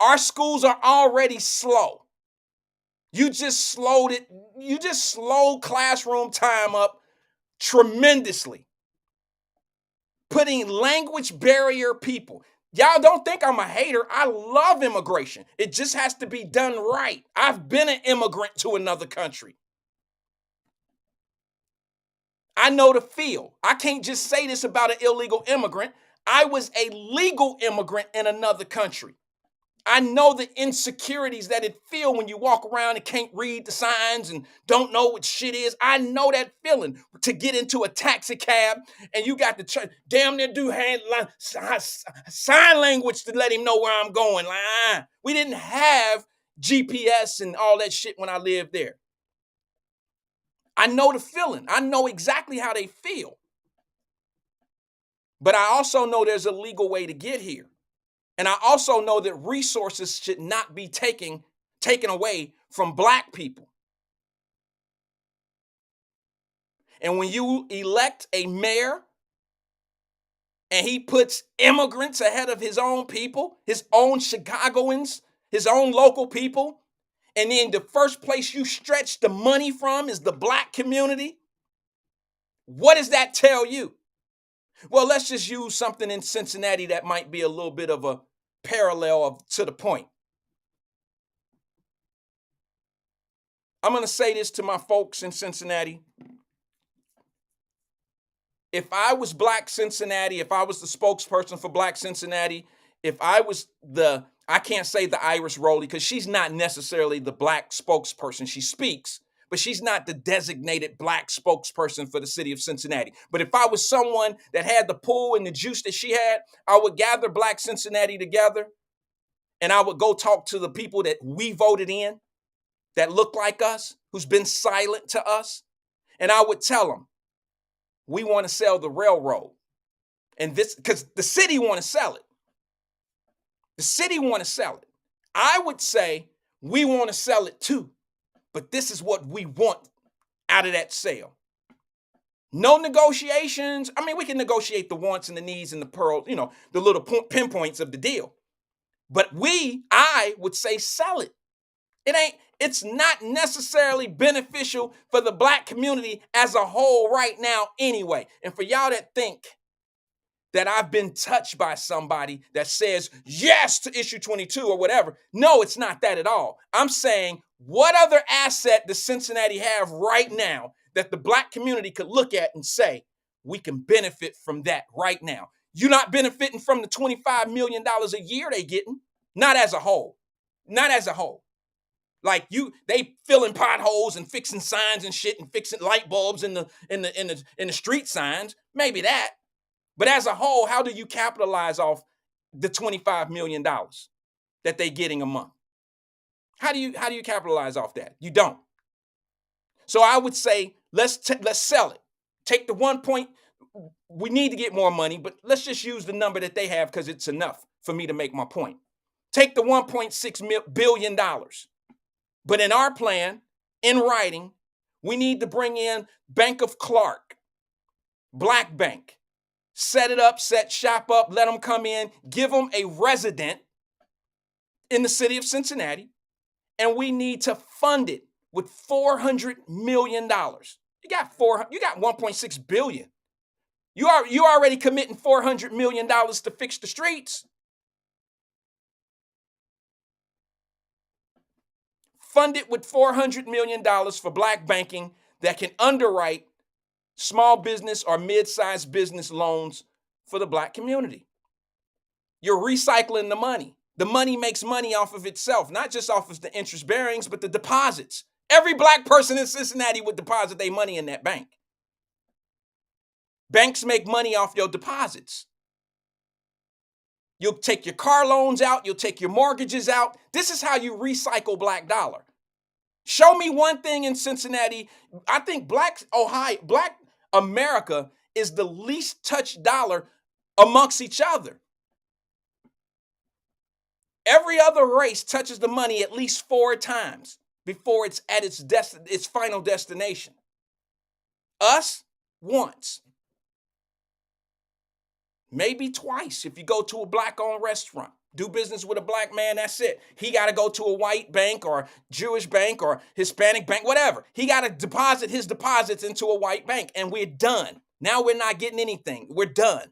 Our schools are already slow. You just slowed classroom time up tremendously. Putting language barrier people. Y'all don't think I'm a hater. I love immigration. It just has to be done right. I've been an immigrant to another country. I know the feel. I can't just say this about an illegal immigrant. I was a legal immigrant in another country. I know the insecurities that it feel when you walk around and can't read the signs and don't know what shit is. I know that feeling to get into a taxi cab and you got to damn near do sign language to let him know where I'm going. We didn't have GPS and all that shit when I lived there. I know the feeling. I know exactly how they feel. But I also know there's a legal way to get here. And I also know that resources should not be taken away from Black people. And when you elect a mayor and he puts immigrants ahead of his own people, his own Chicagoans, his own local people, and then the first place you stretch the money from is the Black community, what does that tell you? Well, let's just use something in Cincinnati that might be a little bit of a parallel to the point. I'm going to say this to my folks in Cincinnati. If I was Black Cincinnati, if I was the spokesperson for Black Cincinnati, if I was I can't say the Iris Rowley because she's not necessarily the Black spokesperson. She speaks, but she's not the designated Black spokesperson for the city of Cincinnati. But if I was someone that had the pull and the juice that she had, I would gather Black Cincinnati together and I would go talk to the people that we voted in, that look like us, who's been silent to us. And I would tell them, we want to sell the railroad. And this, because the city want to sell it. The city want to sell it. I would say we want to sell it too. But this is what we want out of that sale. No negotiations. I mean, we can negotiate the wants and the needs and the pearl, the little pinpoints of the deal. But I would say sell it. It's not necessarily beneficial for the Black community as a whole right now anyway. And for y'all that think that I've been touched by somebody that says yes to issue 22 or whatever, no, it's not that at all. I'm saying, what other asset does Cincinnati have right now that the Black community could look at and say, we can benefit from that right now? You're not benefiting from the $25 million a year they getting. Not as a whole. Not as a whole. Like they filling potholes and fixing signs and shit and fixing light bulbs in the street signs. Maybe that. But as a whole, how do you capitalize off the $25 million that they getting a month? How do you capitalize off that? You don't. So I would say let's sell it. Take the 1 point. We need to get more money, but let's just use the number that they have because it's enough for me to make my point. Take the $1.6 billion. But in our plan, in writing, we need to bring in Bank of Clark, Black Bank, set it up, set shop up, let them come in, give them a resident in the city of Cincinnati, and we need to fund it with $400 million. You got $1.6 billion. You already committing $400 million to fix the streets. Fund it with $400 million for Black banking that can underwrite small business or mid-sized business loans for the Black community. You're recycling the money. The money makes money off of itself, not just off of the interest bearings, but the deposits. Every Black person in Cincinnati would deposit their money in that bank. Banks make money off your deposits. You'll take your car loans out. You'll take your mortgages out. This is how you recycle Black dollar. Show me one thing in Cincinnati. I think Black America is the least touched dollar amongst each other. Every other race touches the money at least 4 times before it's at its final destination. Us, once. Maybe twice if you go to a Black-owned restaurant. Do business with a Black man, that's it. He got to go to a white bank or Jewish bank or Hispanic bank, whatever. He got to deposit his deposits into a white bank, and we're done. Now we're not getting anything. We're done.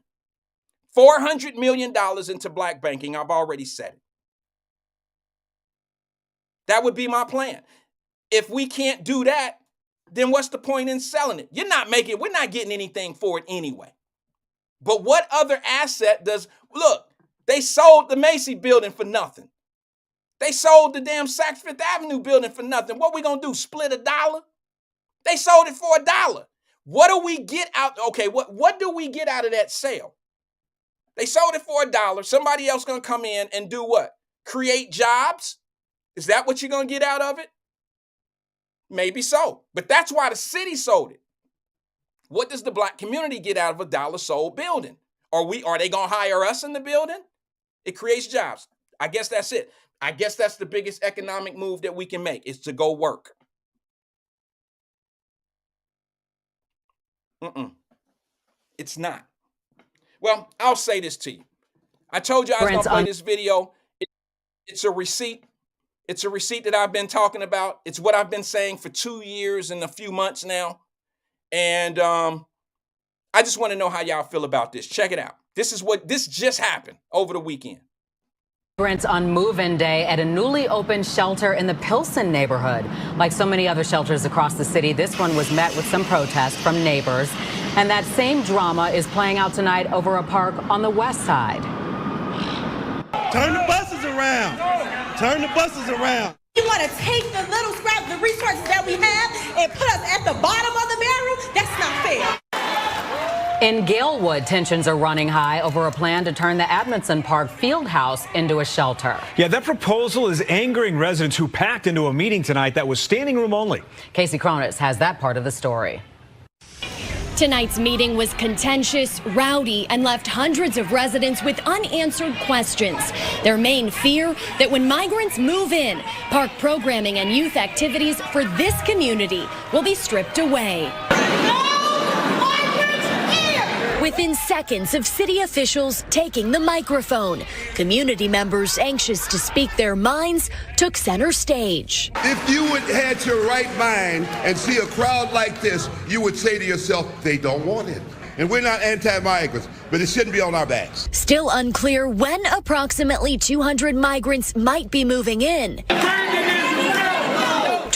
$400 million into Black banking, I've already said it. That would be my plan. If we can't do that, then what's the point in selling it? We're not getting anything for it anyway. But what other asset look, they sold the Macy building for nothing. They sold the damn Saks Fifth Avenue building for nothing. What we gonna do, split $1? They sold it for $1. What do we get out? Okay, what do we get out of that sale? They sold it for $1. Somebody else gonna come in and do what? Create jobs? Is that what you're going to get out of it? Maybe so. But that's why the city sold it. What does the black community get out of a dollar sold building? Are they going to hire us in the building? It creates jobs. I guess that's it. I guess that's the biggest economic move that we can make, is to go work. It's not. Well, I'll say this to you. I told you I was going to play this video. It's a receipt. It's a receipt that I've been talking about. It's what I've been saying for 2 years and a few months now. And I just want to know how y'all feel about this. Check it out. This just happened over the weekend. Migrants on move-in day at a newly opened shelter in the Pilsen neighborhood. Like so many other shelters across the city, this one was met with some protest from neighbors. And that same drama is playing out tonight over a park on the west side. Turn the buses around. Turn the buses around. You want to take the little scrap, the resources that we have, and put us at the bottom of the barrel? That's not fair. In Galewood, tensions are running high over a plan to turn the Admonson Park field house into a shelter. Yeah, that proposal is angering residents who packed into a meeting tonight that was standing room only. Casey Cronus has that part of the story. Tonight's meeting was contentious, rowdy, and left hundreds of residents with unanswered questions. Their main fear that when migrants move in, park programming and youth activities for this community will be stripped away. Within seconds of city officials taking the microphone, community members anxious to speak their minds took center stage. If you had your right mind and see a crowd like this, you would say to yourself, they don't want it. And we're not anti-migrants, but it shouldn't be on our backs. Still unclear when approximately 200 migrants might be moving in.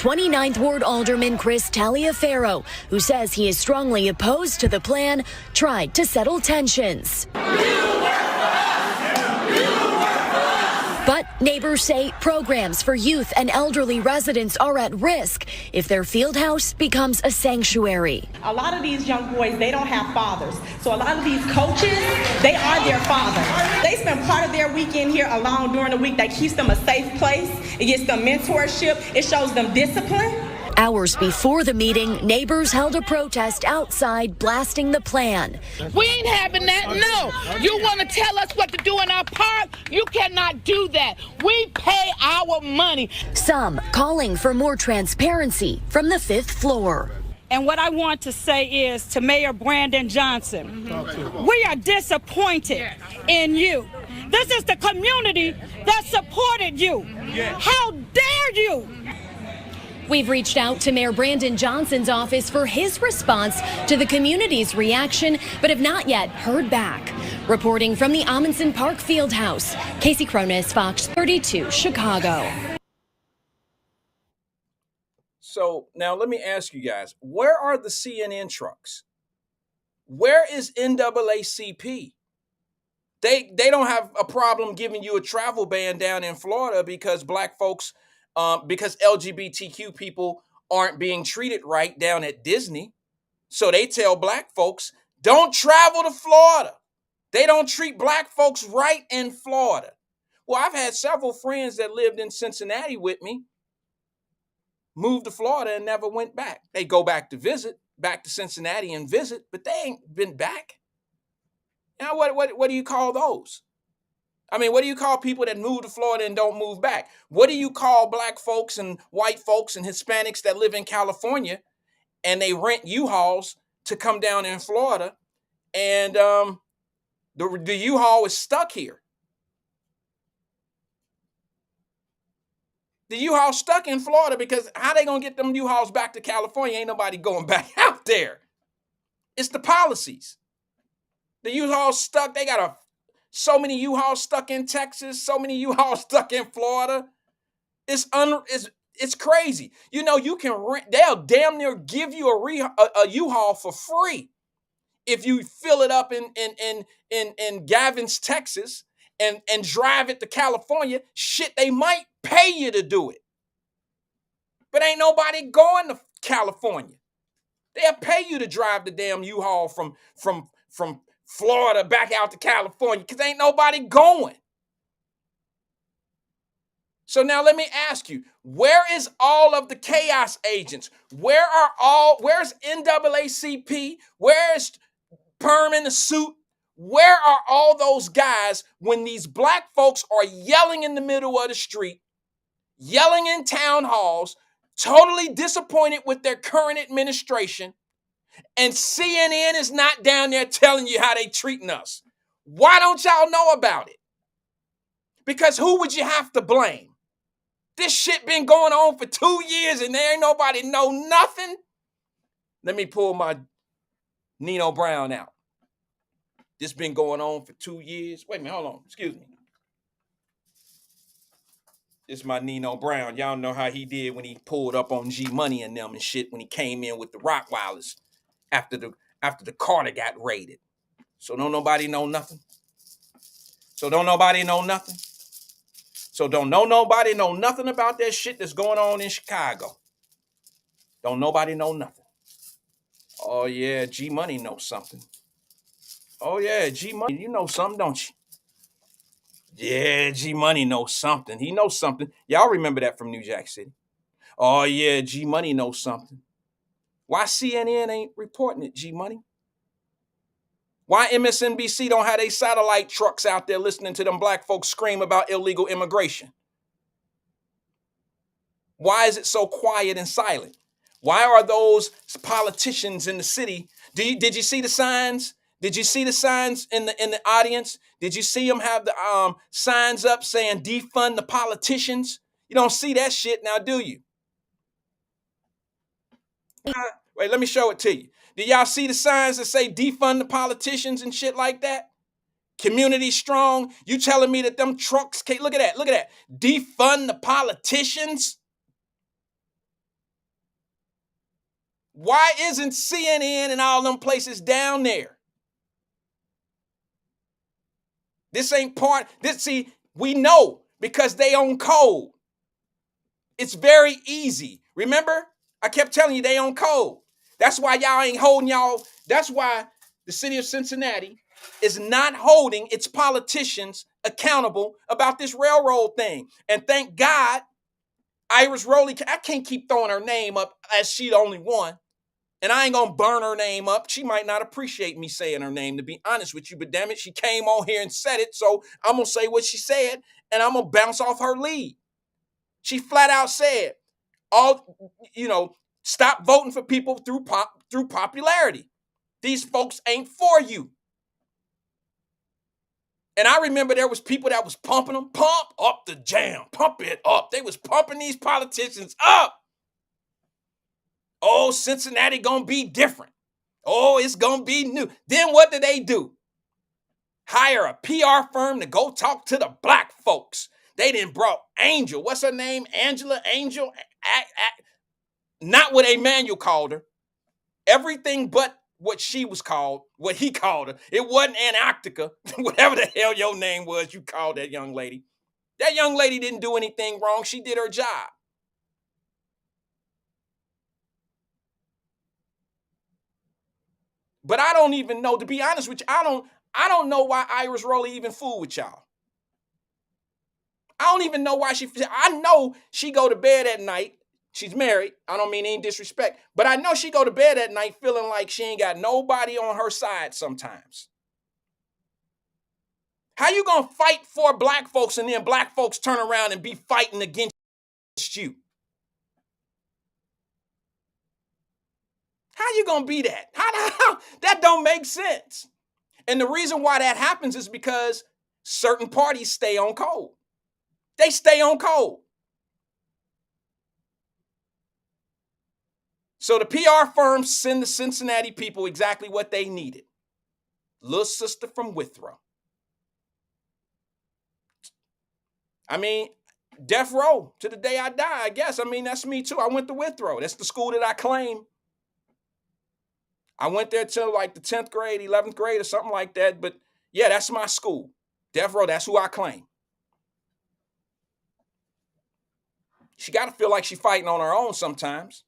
29th Ward Alderman Chris Taliaferro, who says he is strongly opposed to the plan, tried to settle tensions. But neighbors say programs for youth and elderly residents are at risk if their field house becomes a sanctuary. A lot of these young boys, they don't have fathers. So a lot of these coaches, they are their fathers. They spend part of their weekend here alone during the week. That keeps them a safe place. It gets them mentorship. It shows them discipline. Hours before the meeting, neighbors held a protest outside, blasting the plan. We ain't having that, no. You want to tell us what to do in our park? You cannot do that. We pay our money. Some calling for more transparency from the 5th floor. And what I want to say is to Mayor Brandon Johnson, we are disappointed in you. This is the community that supported you. How dare you? We've reached out to Mayor Brandon Johnson's office for his response to the community's reaction, but have not yet heard back. Reporting from the Amundsen Park Fieldhouse, Casey Cronus, Fox 32, Chicago. So now let me ask you guys, where are the CNN trucks? Where is NAACP? They don't have a problem giving you a travel ban down in Florida because black folks, because LGBTQ people aren't being treated right down at Disney. So they tell black folks, don't travel to Florida. They don't treat black folks right in Florida. Well, I've had several friends that lived in Cincinnati with me, moved to Florida and never went back. They go back to Cincinnati and visit, but they ain't been back. Now, what do you call those? I mean, what do you call people that move to Florida and don't move back? What do you call black folks and white folks and Hispanics that live in California and they rent U-Hauls to come down in Florida and the U-Haul is stuck here? The U-Haul stuck in Florida because how they going to get them U-Hauls back to California? Ain't nobody going back out there. It's the policies. The U-Haul stuck. They got so many U-Hauls stuck in Texas, so many U-Hauls stuck in Florida. It's crazy. You know, you can rent. They'll damn near give you a U-Haul for free if you fill it up in Gavins, Texas, and drive it to California. Shit, they might pay you to do it, but ain't nobody going to California. They'll pay you to drive the damn U-Haul from Florida back out to California because ain't nobody going. So now let me ask you, where is all of the chaos agents? Where's NAACP? Where's Perm in the suit? Where are all those guys when these black folks are yelling in the middle of the street, yelling in town halls, totally disappointed with their current administration, and CNN is not down there telling you how they treating us? Why don't y'all know about it? Because who would you have to blame? This shit been going on for 2 years and there ain't nobody know nothing. Let me pull my Nino Brown out. This been going on for 2 years. Wait a minute, hold on. Excuse me. This is my Nino Brown. Y'all know how he did when he pulled up on G Money and them and shit when he came in with the Rottweilers after the Carter got raided. So don't nobody know nothing. So don't nobody know nothing. So don't nobody know nothing about that shit that's going on in Chicago. Don't nobody know nothing. Oh yeah, G Money knows something. Oh yeah, G Money, you know something, don't you? Yeah, G Money knows something. He knows something. Y'all remember that from New Jack City. Oh yeah, G Money knows something. Why CNN ain't reporting it, G Money? Why MSNBC don't have they satellite trucks out there listening to them black folks scream about illegal immigration? Why is it so quiet and silent? Why are those politicians in the city? Did you see the signs? Did you see the signs in the audience? Did you see them have the signs up saying defund the politicians? You don't see that shit now, do you? Wait, let me show it to you. Do y'all see the signs that say defund the politicians and shit like that? Community strong. You telling me that them trucks can't, look at that, look at that. Defund the politicians? Why isn't CNN and all them places down there? This ain't part, we know because they own code. It's very easy. Remember? I kept telling you they own code. That's why y'all ain't holding y'all. That's why the city of Cincinnati is not holding its politicians accountable about this railroad thing. And thank God, Iris Rowley, I can't keep throwing her name up as she the only one. And I ain't gonna burn her name up. She might not appreciate me saying her name, to be honest with you, but damn it, she came on here and said it, so I'm gonna say what she said, and I'm gonna bounce off her lead. She flat out said, stop voting for people through popularity. These folks ain't for you. And I remember there was people that was pumping them, pump up the jam, pump it up. They was pumping these politicians up. Oh, Cincinnati gonna be different. Oh, it's gonna be new. Then what did they do? Hire a PR firm to go talk to the black folks. They didn't brought Angel. What's her name? Angela Angel? Not what Emmanuel called her. Everything but what she was called, what he called her. It wasn't Antarctica. Whatever the hell your name was, you called that young lady. That young lady didn't do anything wrong. She did her job. But I don't even know, to be honest with you, I don't know why Iris Rowley even fooled with y'all. I don't even know why I know she go to bed at night. She's married. I don't mean any disrespect, but I know she go to bed at night feeling like she ain't got nobody on her side sometimes. How you gonna fight for black folks and then black folks turn around and be fighting against you? How you gonna be that? How that don't make sense. And the reason why that happens is because certain parties stay on code. They stay on code. So the PR firms send the Cincinnati people exactly what they needed. Little sister from Withrow. I mean, death row to the day I die, I guess. I mean, that's me too. I went to Withrow. That's the school that I claim. I went there till like the 10th grade, 11th grade or something like that. But yeah, that's my school. Death row, that's who I claim. She got to feel like she's fighting on her own sometimes.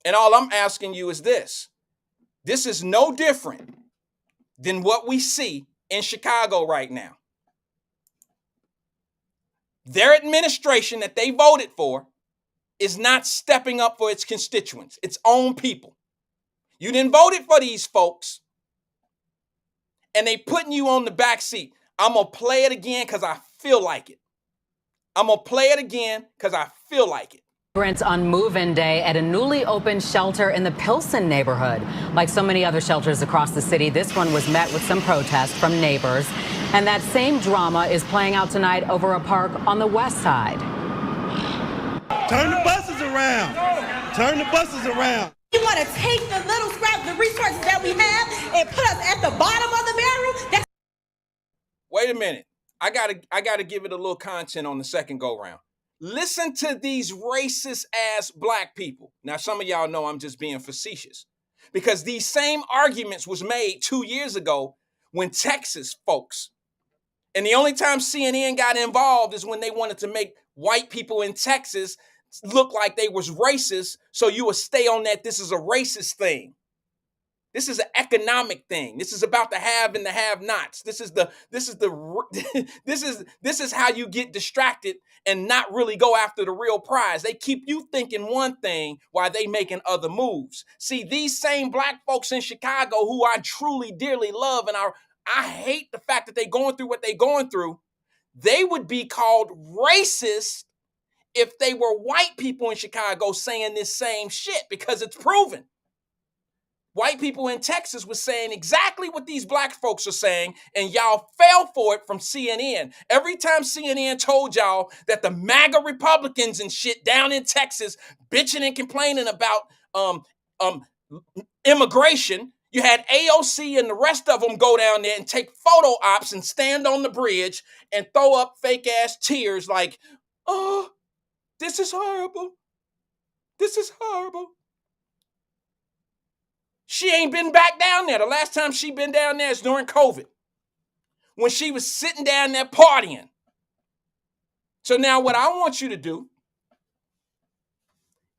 And all I'm asking you is this. This is no different than what we see in Chicago right now. their administration that they voted for is not stepping up for its constituents, its own people. You didn't vote for these folks, and they putting you on the back seat. I'm going to play it again because I feel like it. I'm going to play it again because I feel like it. Migrants on move-in day at a newly opened shelter in the Pilsen neighborhood. Like so many other shelters across the city, this one was met with some protest from neighbors. And that same drama is playing out tonight over a park on the west side. Turn the buses around. Turn the buses around. You want to take the little scrap, the resources that we have, and put us at the bottom of the barrel? Wait a minute. I gotta give it a little content on the second go round. Listen to these racist ass black people. Now, some of y'all know I'm just being facetious because these same arguments was made 2 years ago when Texas folks, and the only time CNN got involved is when they wanted to make white people in Texas look like they was racist, so you would stay on that this is a racist thing. This is an economic thing. This is about the have and the have-nots. This is how you get distracted and not really go after the real prize. They keep you thinking one thing while they making other moves. See, these same black folks in Chicago who I truly, dearly love, and I hate the fact that they're going through what they're going through, they would be called racist if they were white people in Chicago saying this same shit because it's proven. White people in Texas was saying exactly what these black folks are saying, and y'all fell for it from CNN. Every time CNN told y'all that the MAGA Republicans and shit down in Texas bitching and complaining about immigration, you had AOC and the rest of them go down there and take photo ops and stand on the bridge and throw up fake ass tears like, oh, this is horrible. This is horrible. She ain't been back down there. The last time she been down there is during COVID, when she was sitting down there partying. So now what I want you to do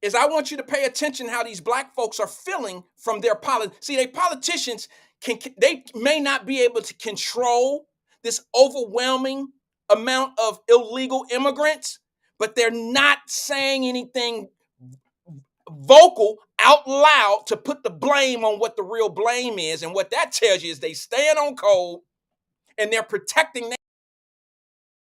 is I want you to pay attention how these black folks are feeling from their politics. See, they politicians, they may not be able to control this overwhelming amount of illegal immigrants, but they're not saying anything vocal out loud to put the blame on what the real blame is. And what that tells you is they stand on code and they're protecting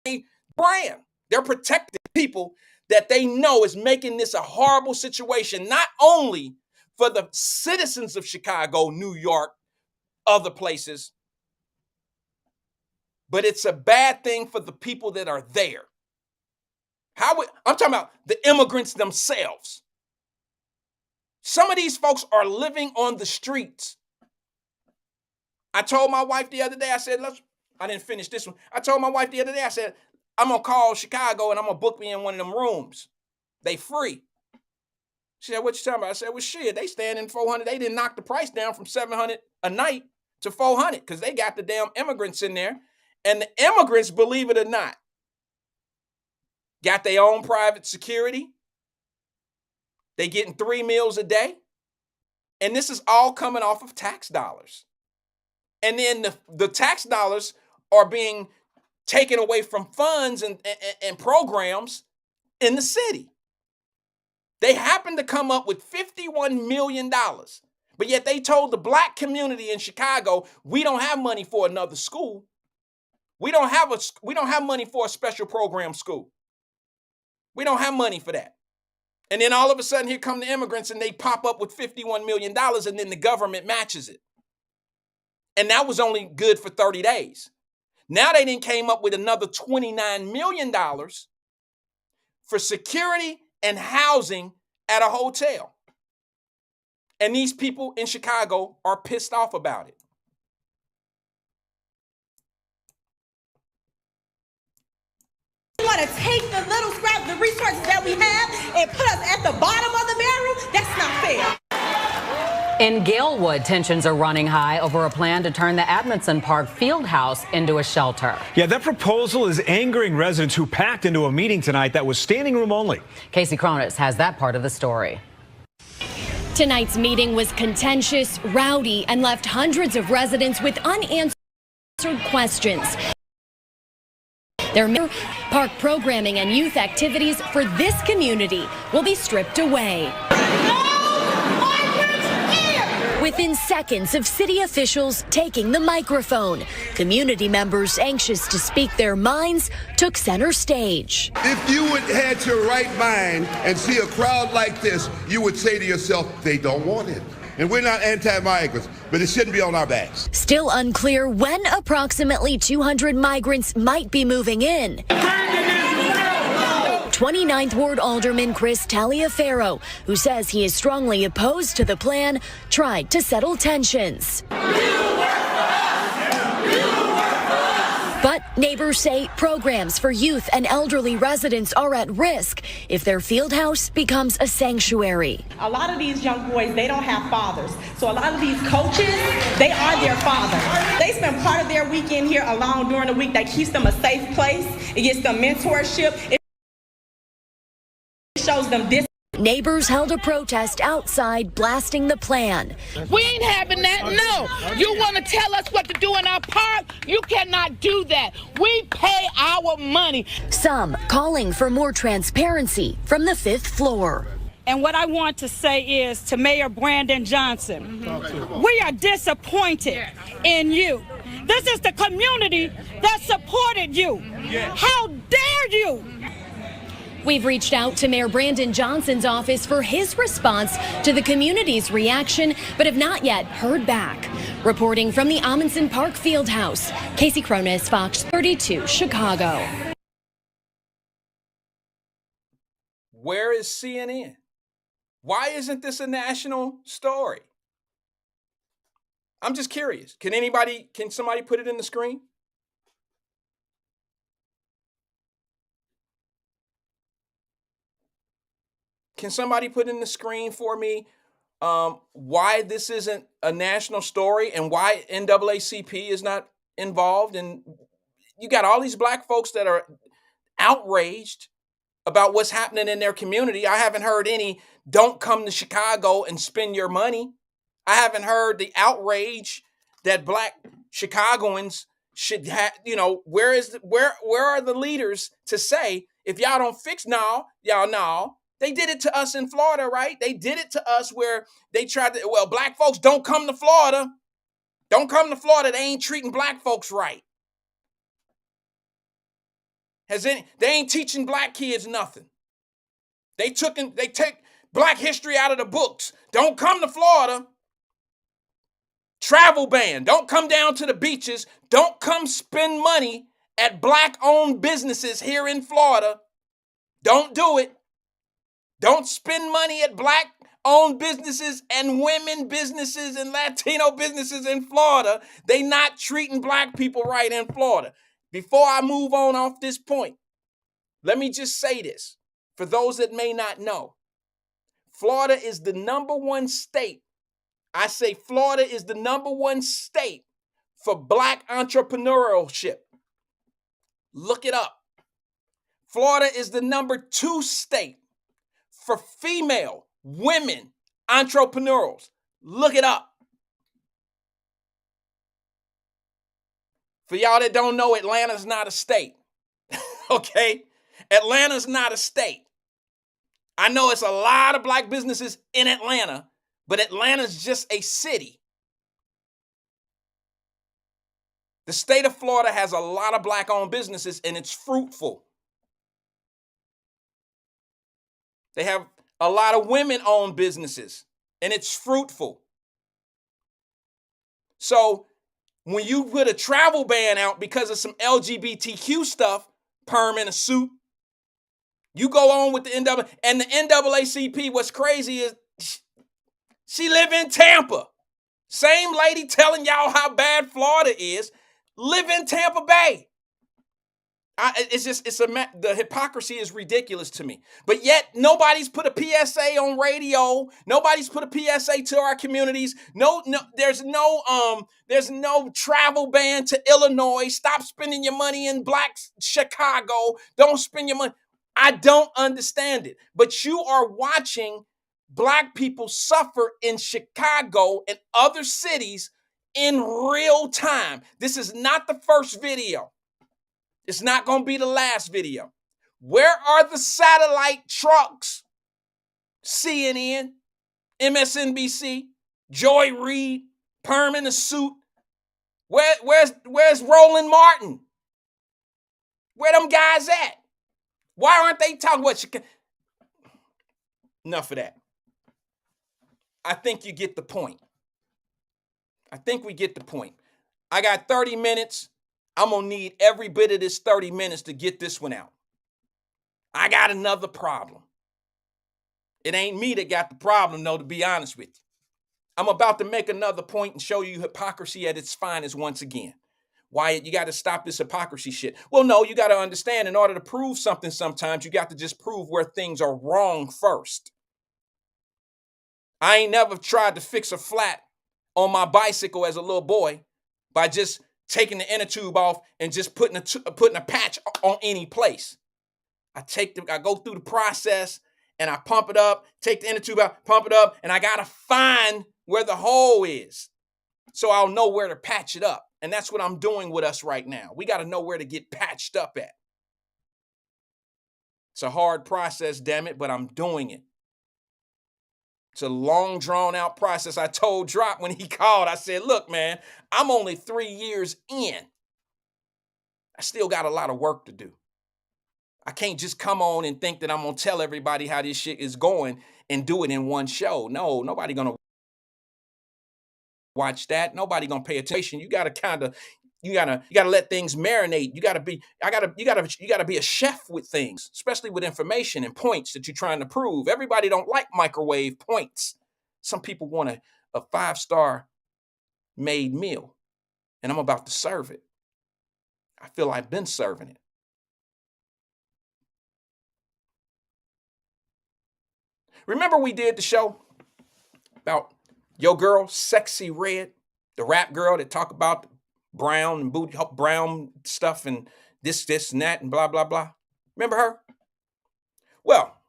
their brand. They're protecting people that they know is making this a horrible situation, not only for the citizens of Chicago, New York, other places, but it's a bad thing for the people that are there. I'm talking about the immigrants themselves. Some of these folks are living on the streets. I told my wife the other day, I said, I didn't finish this one. I told my wife the other day, I said, I'm going to call Chicago and I'm going to book me in one of them rooms. They free. She said, what you talking about? I said, well, shit, they stand in $400. They didn't knock the price down from $700 a night to $400 because they got the damn immigrants in there. And the immigrants, believe it or not, got their own private security. They getting 3 meals a day. And this is all coming off of tax dollars. And then the tax dollars are being taken away from funds and programs in the city. They happen to come up with $51 million. But yet they told the black community in Chicago, we don't have money for another school. We don't have money for a special program school. We don't have money for that. And then all of a sudden, here come the immigrants and they pop up with $51 million and then the government matches it. And that was only good for 30 days. Now they then came up with another $29 million for security and housing at a hotel. And these people in Chicago are pissed off about it. You want to take the little scrap, the resources that we have, and put us at the bottom of the barrel? That's not fair. In Galewood, tensions are running high over a plan to turn the Admonson Park field house into a shelter. Yeah, that proposal is angering residents who packed into a meeting tonight that was standing room only. Casey Cronus has that part of the story. Tonight's meeting was contentious, rowdy, and left hundreds of residents with unanswered questions. Their park programming and youth activities for this community will be stripped away. Within seconds of city officials taking the microphone, community members anxious to speak their minds took center stage. If you would had your right mind and see a crowd like this, you would say to yourself, they don't want it. And we're not anti-migrants, but it shouldn't be on our backs. Still unclear when approximately 200 migrants might be moving in. 29th Ward Alderman Chris Taliaferro, who says he is strongly opposed to the plan, tried to settle tensions. But neighbors say programs for youth and elderly residents are at risk if their field house becomes a sanctuary. A lot of these young boys, they don't have fathers. So a lot of these coaches, they are their father. They spend part of their weekend here alone during the week. That keeps them a safe place. It gets them mentorship. It shows them this. Neighbors held a protest outside, blasting the plan. We ain't having that. No. You want to tell us what to do in our park? You cannot do that. We pay our money. Some calling for more transparency from the 5th floor. And what I want to say is to Mayor Brandon Johnson, we are disappointed in you. This is the community that supported you. How dare you? We've reached out to Mayor Brandon Johnson's office for his response to the community's reaction, but have not yet heard back. Reporting from the Amundsen Park Fieldhouse, Casey Cronus, Fox 32, Chicago. Where is CNN? Why isn't this a national story? I'm just curious. Can somebody put it in the screen? Can somebody put in the screen for me why this isn't a national story and why NAACP is not involved? And you got all these black folks that are outraged about what's happening in their community. I haven't heard any, don't come to Chicago and spend your money. I haven't heard the outrage that black Chicagoans should have, where are the leaders to say, if y'all don't fix now, y'all know. They did it to us in Florida, right? They did it to us where they tried to, black folks don't come to Florida. Don't come to Florida. They ain't treating black folks right. They ain't teaching black kids nothing. They take black history out of the books. Don't come to Florida. Travel ban. Don't come down to the beaches. Don't come spend money at black-owned businesses here in Florida. Don't do it. Don't spend money at black-owned businesses and women businesses and Latino businesses in Florida. They not treating black people right in Florida. Before I move on off this point, let me just say this. For those that may not know, Florida is the #1 state. I say Florida is the #1 state for black entrepreneurship. Look it up. Florida is the #2 state for female women entrepreneurs. Look it up. For y'all that don't know, Atlanta's not a state. Okay? Atlanta's not a state. I know it's a lot of black businesses in Atlanta, but Atlanta's just a city. The state of Florida has a lot of black-owned businesses, and it's fruitful. They have a lot of women-owned businesses, and it's fruitful. So when you put a travel ban out because of some LGBTQ stuff, perm in a suit, you go on with the NAACP. And the NAACP, what's crazy is she live in Tampa. Same lady telling y'all how bad Florida is, live in Tampa Bay. The hypocrisy is ridiculous to me. But yet nobody's put a PSA on radio. Nobody's put a PSA to our communities. There's no travel ban to Illinois. Stop spending your money in black Chicago. Don't spend your money. I don't understand it. But you are watching black people suffer in Chicago and other cities in real time. This is not the first video. It's not going to be the last video. Where are the satellite trucks? CNN, MSNBC, Joy Reid, Perm in a suit. Where's Roland Martin? Where them guys at? Why aren't they talking what you can? Enough of that. I think you get the point. I think we get the point. I got 30 minutes. I'm going to need every bit of this 30 minutes to get this one out. I got another problem. It ain't me that got the problem, though, to be honest with you. I'm about to make another point and show you hypocrisy at its finest once again. Wyatt, you got to stop this hypocrisy shit. Well, no, you got to understand, in order to prove something sometimes, you got to just prove where things are wrong first. I ain't never tried to fix a flat on my bicycle as a little boy by just taking the inner tube off and just putting a patch on any place. I go through the process and I pump it up, take the inner tube out, pump it up, and I got to find where the hole is so I'll know where to patch it up. And that's what I'm doing with us right now. We got to know where to get patched up at. It's a hard process, damn it, but I'm doing it. It's a long, drawn-out process. I told Drop when he called, I said, look, man, I'm only 3 years in. I still got a lot of work to do. I can't just come on and think that I'm going to tell everybody how this shit is going and do it in one show. No, nobody going to watch that. Nobody going to pay attention. You got to you gotta let things marinate. You got to be a chef with things, especially with information and points that you're trying to prove. Everybody don't like microwave points. Some people want a 5-star made meal, and I'm about to serve it. I feel I've been serving it. Remember we did the show about your girl, Sexy Red, the rap girl that talk about brown and booty, brown stuff and this and that and blah, blah, blah. Remember her? Well,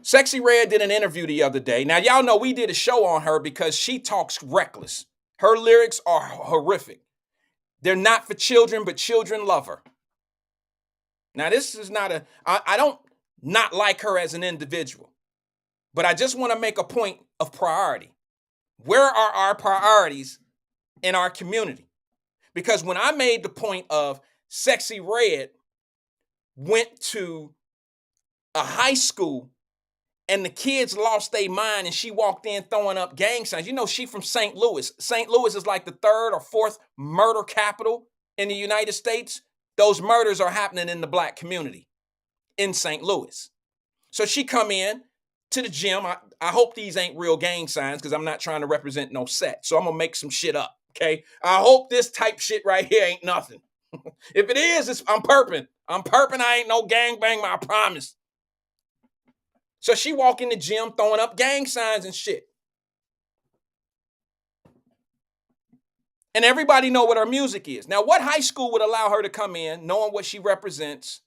Sexy Red did an interview the other day. Now, y'all know we did a show on her because she talks reckless. Her lyrics are horrific. They're not for children, but children love her. Now, this is not I don't not like her as an individual, but I just want to make a point of priority. Where are our priorities in our community? Because when I made the point of Sexy Red went to a high school and the kids lost their mind and she walked in throwing up gang signs. You know, she from St. Louis. St. Louis is like the 3rd or 4th murder capital in the United States. Those murders are happening in the black community in St. Louis. So she come in to the gym. I hope these ain't real gang signs because I'm not trying to represent no set. So I'm going to make some shit up, okay? I hope this type shit right here ain't nothing. If it is, I'm perping. I ain't no gang bang, I promise. So she walk in the gym throwing up gang signs and shit. And everybody know what her music is. Now, what high school would allow her to come in knowing what she represents,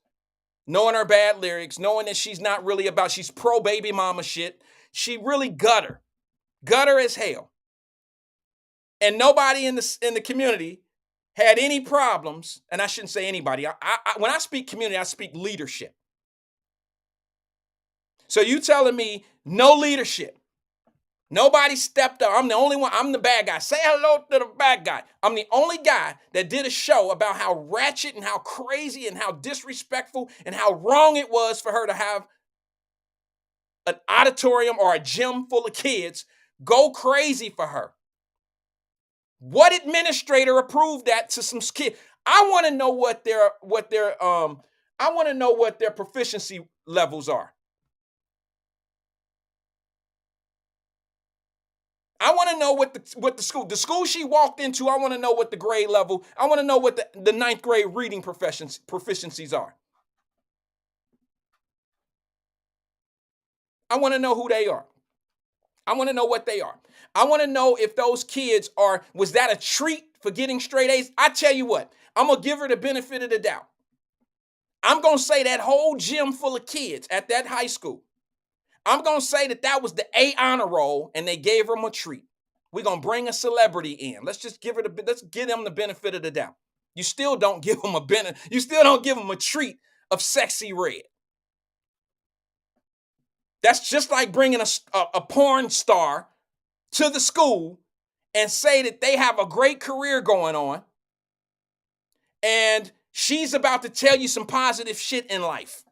knowing her bad lyrics, knowing that she's not really she's pro baby mama shit. She really gutter as hell. And nobody in the community had any problems, and I shouldn't say anybody. When I speak community, I speak leadership. So you telling me no leadership. Nobody stepped up. I'm the only one. I'm the bad guy. Say hello to the bad guy. I'm the only guy that did a show about how ratchet and how crazy and how disrespectful and how wrong it was for her to have an auditorium or a gym full of kids go crazy for her. What administrator approved that to some kids? I want to know what their proficiency levels are. I want to know what the school she walked into, I want to know what the grade level, I want to know what the 9th grade reading proficiencies are. I want to know who they are. I want to know what they are. I want to know if those kids was that a treat for getting straight A's? I tell you what, I'm going to give her the benefit of the doubt. I'm going to say that whole gym full of kids at that high school, I'm going to say that was the A honor roll and they gave them a treat. We're going to bring a celebrity in. Let's give them the benefit of the doubt. You still don't give them a benefit. You still don't give them a treat of Sexy Red. That's just like bringing a porn star to the school and say that they have a great career going on, and she's about to tell you some positive shit in life.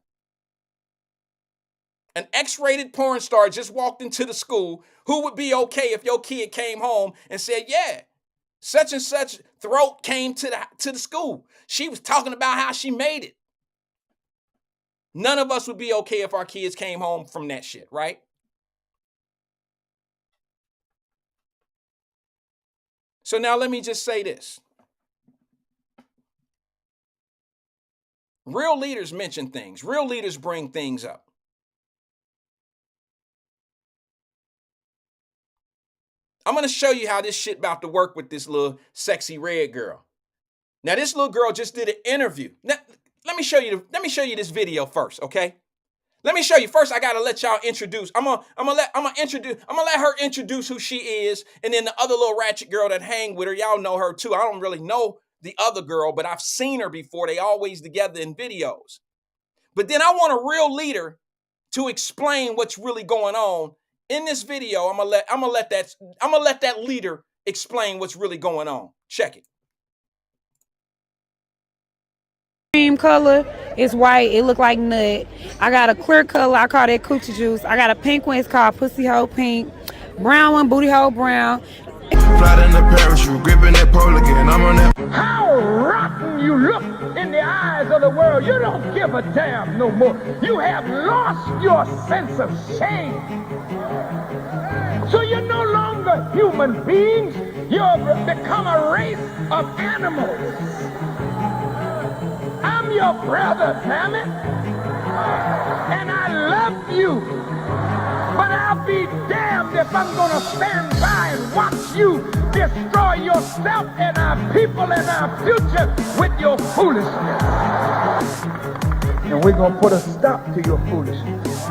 An X-rated porn star just walked into the school. Who would be okay if your kid came home and said, yeah, such and such throat came to the school. She was talking about how she made it. None of us would be okay if our kids came home from that shit, right? So now let me just say this. Real leaders mention things. Real leaders bring things up. I'm going to show you how this shit about to work with this little Sexy Red girl. Now, this little girl just did an interview. Now, let me show you this video first, okay? Let me show you. First, I gotta let y'all introduce. I'm gonna let her introduce who she is, and then the other little ratchet girl that hang with her. Y'all know her too. I don't really know the other girl, but I've seen her before. They always together in videos. But then I want a real leader to explain what's really going on in this video. I'm gonna let that leader explain what's really going on. Check it. Cream color is white. It look like nut. I got a clear color. I call that coochie juice. I got a pink one. It's called pussy hole pink. Brown one, booty hole brown. Flat in the parachute, gripping that pole again. I'm on that. How rotten you look in the eyes of the world. You don't give a damn no more. You have lost your sense of shame. So you're no longer human beings. You've become a race of animals. I'm your brother, damn it. And I love you. But I'll be damned if I'm gonna stand by and watch you destroy yourself and our people and our future with your foolishness. And we're gonna put a stop to your foolishness.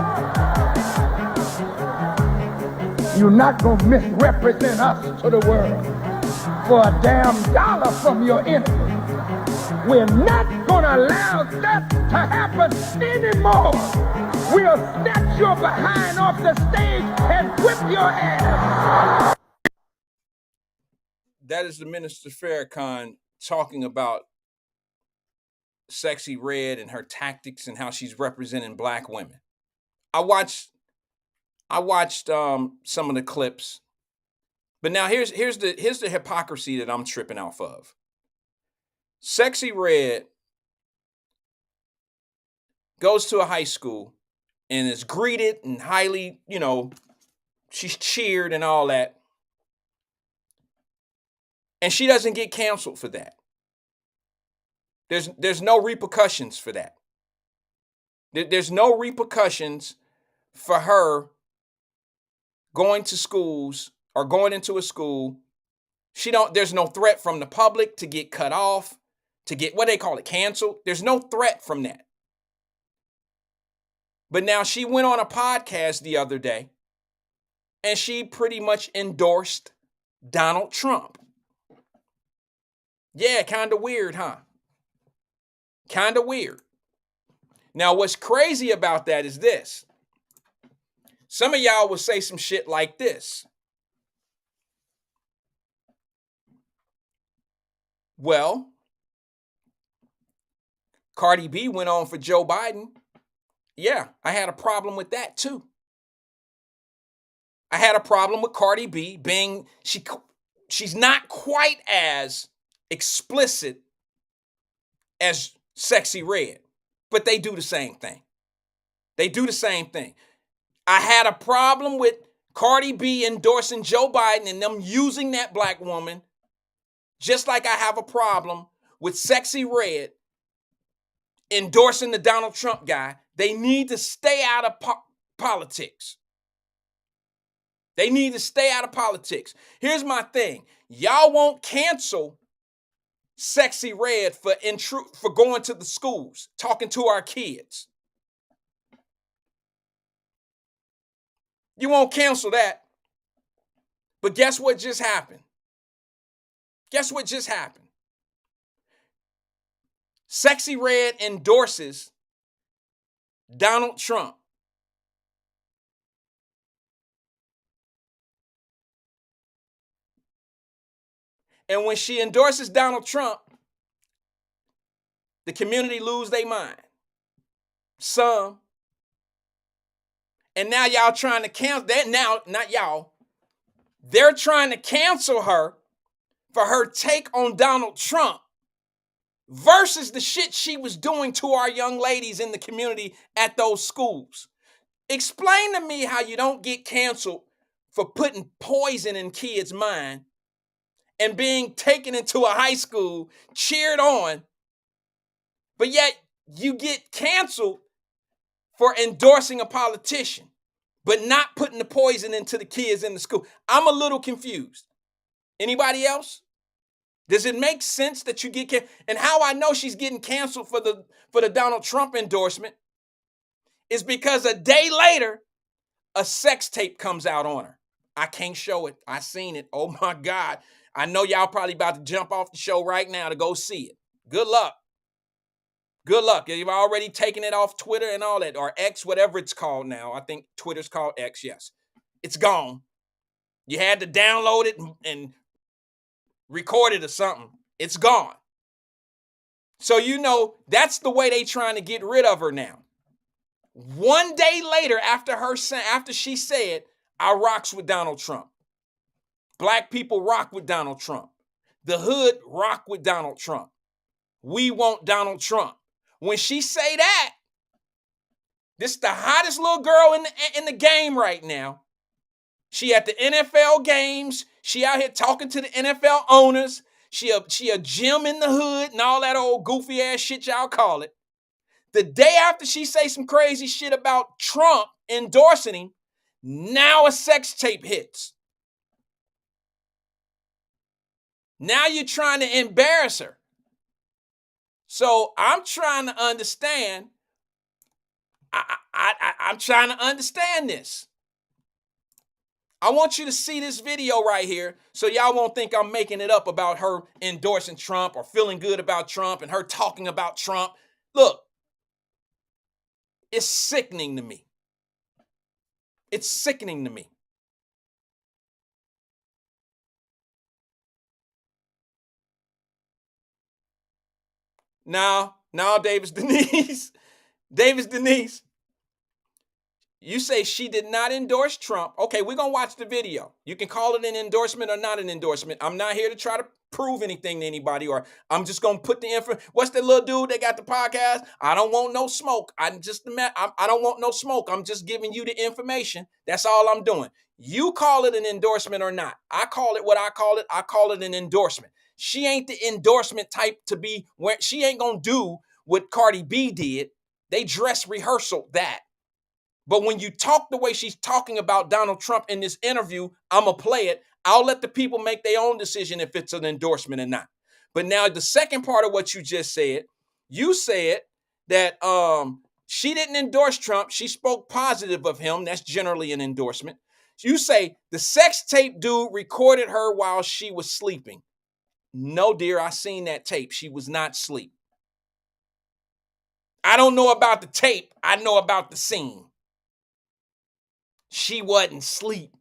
You're not gonna misrepresent us to the world for a damn dollar from your enemy. We're not gonna allow that to happen anymore. We'll snatch your behind off the stage and whip your ass. That is the Minister Farrakhan talking about Sexy Red and her tactics and how she's representing black women. I watched some of the clips, but now here's the hypocrisy that I'm tripping off of. Sexy Red goes to a high school and is greeted and highly, she's cheered and all that. And she doesn't get canceled for that. There's no repercussions for that. There's no repercussions for her going to schools or going into a school. There's no threat from the public to get cut off, to get, what they call it, canceled. There's no threat from that. But now she went on a podcast the other day and she pretty much endorsed Donald Trump. Yeah, kind of weird, huh? Kind of weird. Now, what's crazy about that is this. Some of y'all will say some shit like this. Well, Cardi B went on for Joe Biden. Yeah, I had a problem with that too. I had a problem with Cardi B being, she's not quite as explicit as Sexy Red, but they do the same thing. They do the same thing. I had a problem with Cardi B endorsing Joe Biden and them using that black woman, just like I have a problem with Sexy Red endorsing the Donald Trump guy. They need to stay out of politics. They need to stay out of politics. Here's my thing. Y'all won't cancel Sexy Red for going to the schools, talking to our kids. You won't cancel that. But guess what just happened? Guess what just happened? Sexy Red endorses Donald Trump. And when she endorses Donald Trump, the community lose their mind. Some. And now y'all trying to cancel that. Now, not y'all. They're trying to cancel her for her take on Donald Trump versus the shit she was doing to our young ladies in the community at those schools. Explain to me how you don't get canceled for putting poison in kids' mind and being taken into a high school, cheered on, but yet you get canceled for endorsing a politician, but not putting the poison into the kids in the school. I'm a little confused. Anybody else? Does it make sense that you get canceled? And how I know she's getting canceled for the Donald Trump endorsement is because a day later, a sex tape comes out on her. I can't show it. I seen it. Oh my God. I know y'all probably about to jump off the show right now to go see it. Good luck. Good luck. You've already taken it off Twitter and all that, or X, whatever it's called now. I think Twitter's called X, yes. It's gone. You had to download it and record it or something. It's gone. So you know that's the way they trying to get rid of her now. One day later, after she said, I rocks with Donald Trump. Black people rock with Donald Trump. The hood rock with Donald Trump. We want Donald Trump. When she say that, this is the hottest little girl in the game right now. She at the NFL games. She out here talking to the NFL owners. She a gym in the hood and all that old goofy ass shit y'all call it. The day after she say some crazy shit about Trump endorsing him, now a sex tape hits. Now you're trying to embarrass her. So I'm trying to understand. I'm trying to understand this. I want you to see this video right here so y'all won't think I'm making it up about her endorsing Trump or feeling good about Trump and her talking about Trump. Look, it's sickening to me. It's sickening to me. Now, Davis Denise. Davis Denise. You say she did not endorse Trump. Okay, we're going to watch the video. You can call it an endorsement or not an endorsement. I'm not here to try to prove anything to anybody, or I'm just going to put the info. What's that little dude that got the podcast? I don't want no smoke. I don't want no smoke. I'm just giving you the information. That's all I'm doing. You call it an endorsement or not. I call it what I call it. I call it an endorsement. She ain't the endorsement type to be where she ain't going to do what Cardi B did. They dress rehearsal that. But when you talk the way she's talking about Donald Trump in this interview, I'm going to play it. I'll let the people make their own decision if it's an endorsement or not. But now the second part of what you just said, you said that she didn't endorse Trump. She spoke positive of him. That's generally an endorsement. You say the sex tape dude recorded her while she was sleeping. No, dear, I seen that tape. She was not asleep. I don't know about the tape. I know about the scene. She wasn't asleep.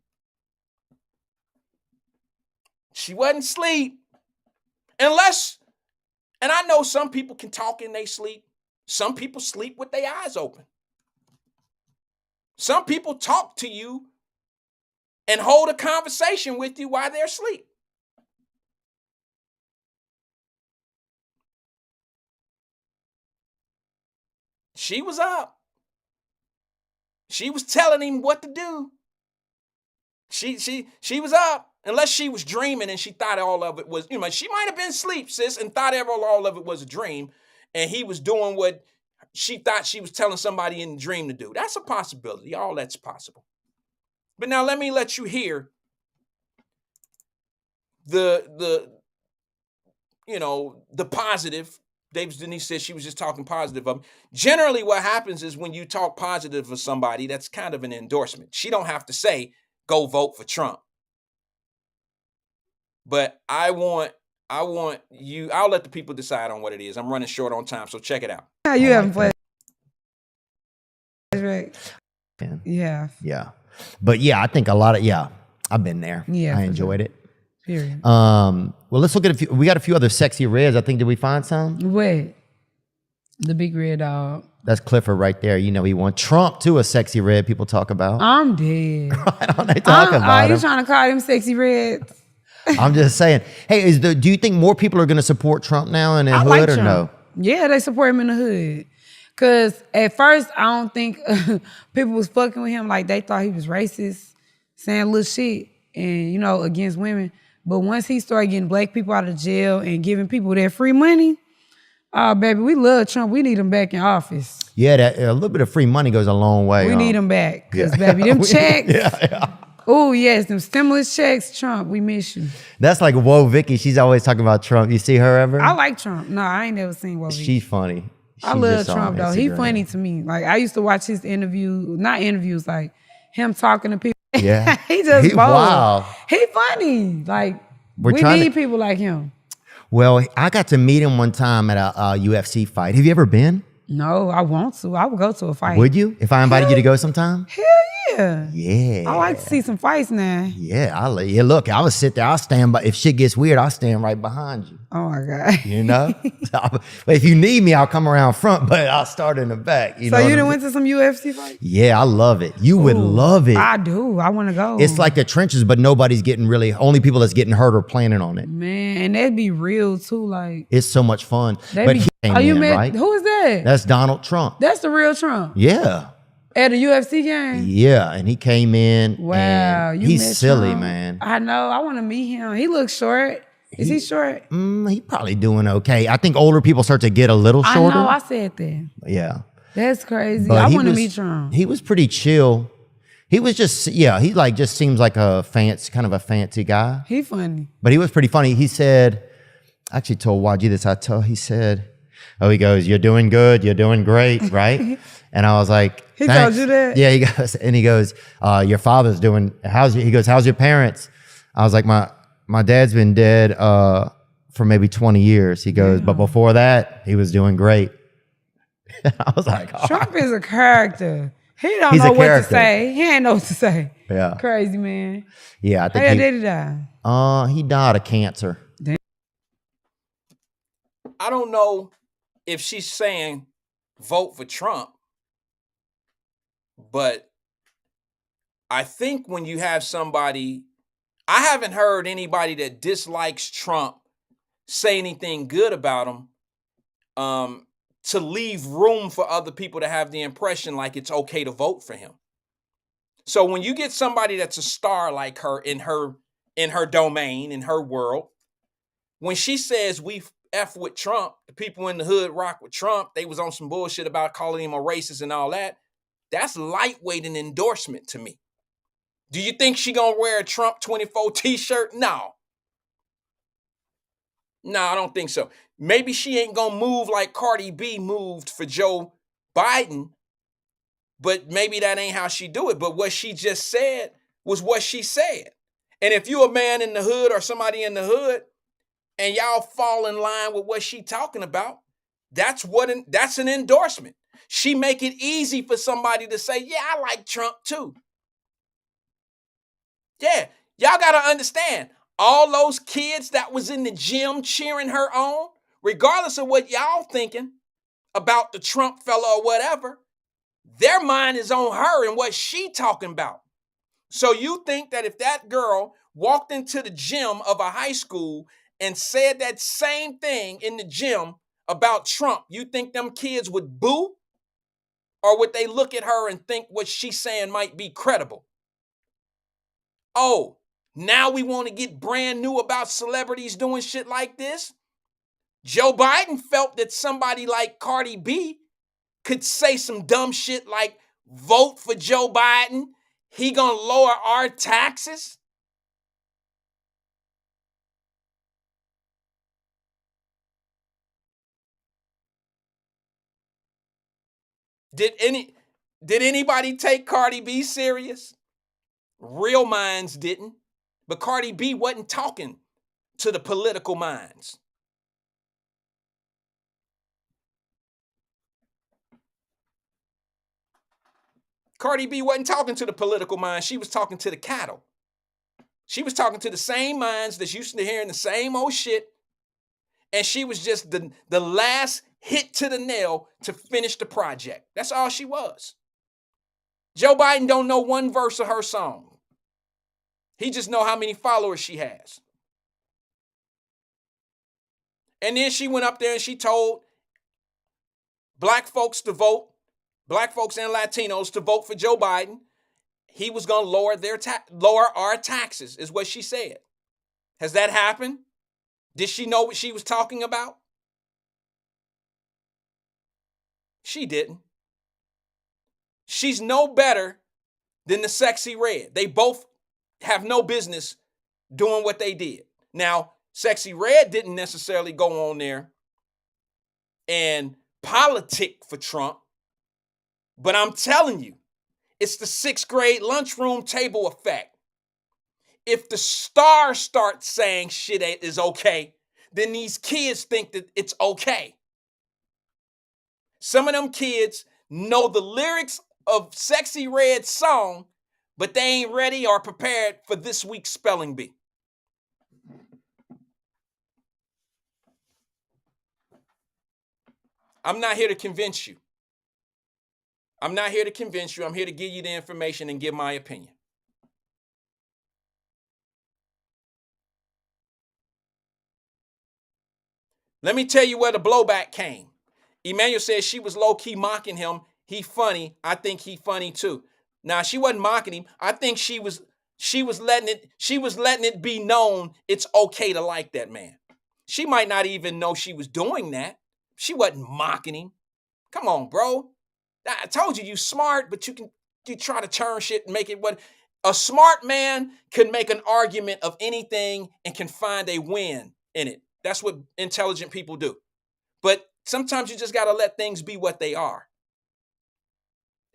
She wasn't asleep. Unless, and I know some people can talk in their sleep. Some people sleep with their eyes open. Some people talk to you and hold a conversation with you while they're asleep. She was up. She was telling him what to do. She was up. Unless she was dreaming and she thought all of it was, she might have been asleep, sis, and thought all of it was a dream. And he was doing what she thought she was telling somebody in the dream to do. That's a possibility. All that's possible. But now let me let you hear the positive. Davis Denise said she was just talking positive of him. Generally, what happens is when you talk positive of somebody, that's kind of an endorsement. She don't have to say, go vote for Trump. But I want I'll let the people decide on what it is. I'm running short on time, so check it out. How you having fun? Yeah. Yeah. But yeah, I think a lot of, I've been there. Yeah. I enjoyed it. Period. Well, let's look at we got a few other sexy reds. I think, did we find some? Wait. The big red dog. That's Clifford right there. You know, he won Trump too, a sexy red people talk about. I'm dead. Why don't they talk about Are you him? trying to call them sexy reds? I'm just saying. Hey, do you think more people are going to support Trump now in the hood like or Trump. no? Yeah, they support him in the hood. Cause at first I don't think people was fucking with him, like they thought he was racist, saying little shit and against women. But once he started getting black people out of jail and giving people their free money, oh baby, we love Trump. We need him back in office. Yeah, that a little bit of free money goes a long way. We need him back. Cause baby, them checks. Oh yes, them stimulus checks, Trump, we miss you. That's like Whoa Vicky. She's always talking about Trump. You see her ever? I like Trump. No, I ain't never seen Whoa Vicky. She's funny. I love Trump though. He funny to me. Like I used to watch his not interviews, like him talking to people. Yeah. He just bold. Wow. He funny. Like we need people like him. Well, I got to meet him one time at a UFC fight. Have you ever been? No, I want to. I would go to a fight. Would you? If I invited you to go sometime? Hell yeah. Yeah. I like to see some fights now. Yeah, look, I would sit there, I'll stand by. If shit gets weird, I'll stand right behind you. Oh my God. You know? But if you need me, I'll come around front, but I'll start in the back. So you done went to some UFC fights? Yeah, I love it. You would love it. I do. I want to go. It's like the trenches, but nobody's getting only people that's getting hurt or planning on it. Man, and that'd be real too. Like it's so much fun. But he came in, right? Who is that? That's Donald Trump. That's the real Trump. Yeah. At a UFC game? Yeah, and he came in. Wow, he's silly, man. I know. I want to meet him. He looks short. Is he short? He probably doing okay. I think older people start to get a little shorter. I know. I said that. Yeah. That's crazy. But I want to meet Trump. He was pretty chill. He was just, he just seems like a fancy guy. He funny. But he was pretty funny. He said, I actually told YG this. He said, he goes, "You're doing good. You're doing great," right? And I was like, he thanks. told you that? Yeah, he goes, your father's doing, how's your parents? I was like, my dad's been dead for maybe 20 years. He goes, but before that, he was doing great. I was like, Trump is a character. He don't know what to say. He ain't know what to say. Yeah. Crazy, man. Yeah, I think How did he die? He died of cancer. Damn. I don't know if she's saying vote for Trump, but I think when you have somebody, I haven't heard anybody that dislikes Trump say anything good about him, to leave room for other people to have the impression like it's okay to vote for him. So when you get somebody that's a star like her in her domain, in her world, when she says we F with Trump, the people in the hood rock with Trump, they was on some bullshit about calling him a racist and all that, that's lightweight and endorsement to me. Do you think she gonna wear a Trump 24 t-shirt? No. No, I don't think so. Maybe she ain't gonna move like Cardi B moved for Joe Biden, but maybe that ain't how she do it. But what she just said was what she said. And if you a man in the hood or somebody in the hood and y'all fall in line with what she talking about, that's an endorsement. She make it easy for somebody to say, yeah, I like Trump too. Yeah, y'all got to understand, all those kids that was in the gym cheering her on, regardless of what y'all thinking about the Trump fella or whatever, their mind is on her and what she talking about. So you think that if that girl walked into the gym of a high school and said that same thing in the gym about Trump, you think them kids would boo? Or would they look at her and think what she's saying might be credible? Oh, now we want to get brand new about celebrities doing shit like this? Joe Biden felt that somebody like Cardi B could say some dumb shit like, vote for Joe Biden, he gonna lower our taxes? Did anybody take Cardi B serious? Real minds didn't. But Cardi B wasn't talking to the political minds. Cardi B wasn't talking to the political minds. She was talking to the cattle. She was talking to the same minds that's used to hearing the same old shit. And she was just the last hit to the nail to finish the project. That's all she was. Joe Biden don't know one verse of her song. He just know how many followers she has. And then she went up there and she told black folks to vote, black folks and Latinos to vote for Joe Biden. He was going to lower our taxes, is what she said. Has that happened? Did she know what she was talking about? She didn't. She's no better than the Sexy Red. They both have no business doing what they did. Now, Sexy Red didn't necessarily go on there and politic for Trump, but I'm telling you, it's the 6th grade lunchroom table effect. If the stars start saying shit is okay, then these kids think that it's okay. Some of them kids know the lyrics of Sexy Red's song, but they ain't ready or prepared for this week's spelling bee. I'm not here to convince you. I'm not here to convince you. I'm here to give you the information and give my opinion. Let me tell you where the blowback came. Emmanuel says she was low-key mocking him. He funny. I think he funny too. Now, she wasn't mocking him. I think she was letting it be known it's okay to like that man. She might not even know she was doing that. She wasn't mocking him. Come on, bro. I told you smart, but you try to turn shit and make it what a smart man can make an argument of anything and can find a win in it. That's what intelligent people do. But sometimes you just got to let things be what they are.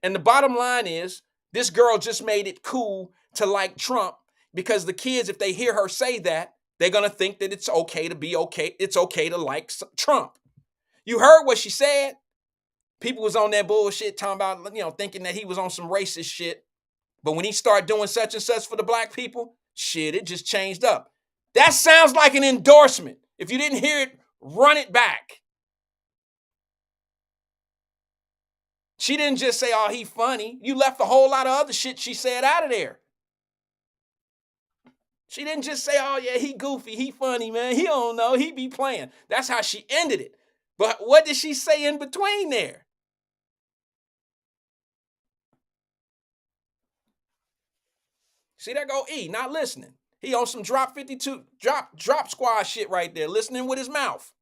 And the bottom line is, this girl just made it cool to like Trump because the kids, if they hear her say that, they're going to think that it's okay to be okay. It's okay to like Trump. You heard what she said? People was on that bullshit talking about, thinking that he was on some racist shit. But when he started doing such and such for the black people, shit, it just changed up. That sounds like an endorsement. If you didn't hear it, run it back. She didn't just say, oh, he funny. You left a whole lot of other shit she said out of there. She didn't just say, oh, yeah, he goofy, he funny, man. He don't know, he be playing. That's how she ended it. But what did she say in between there? See, there go E, not listening. He on some drop 52, drop squad shit right there, listening with his mouth.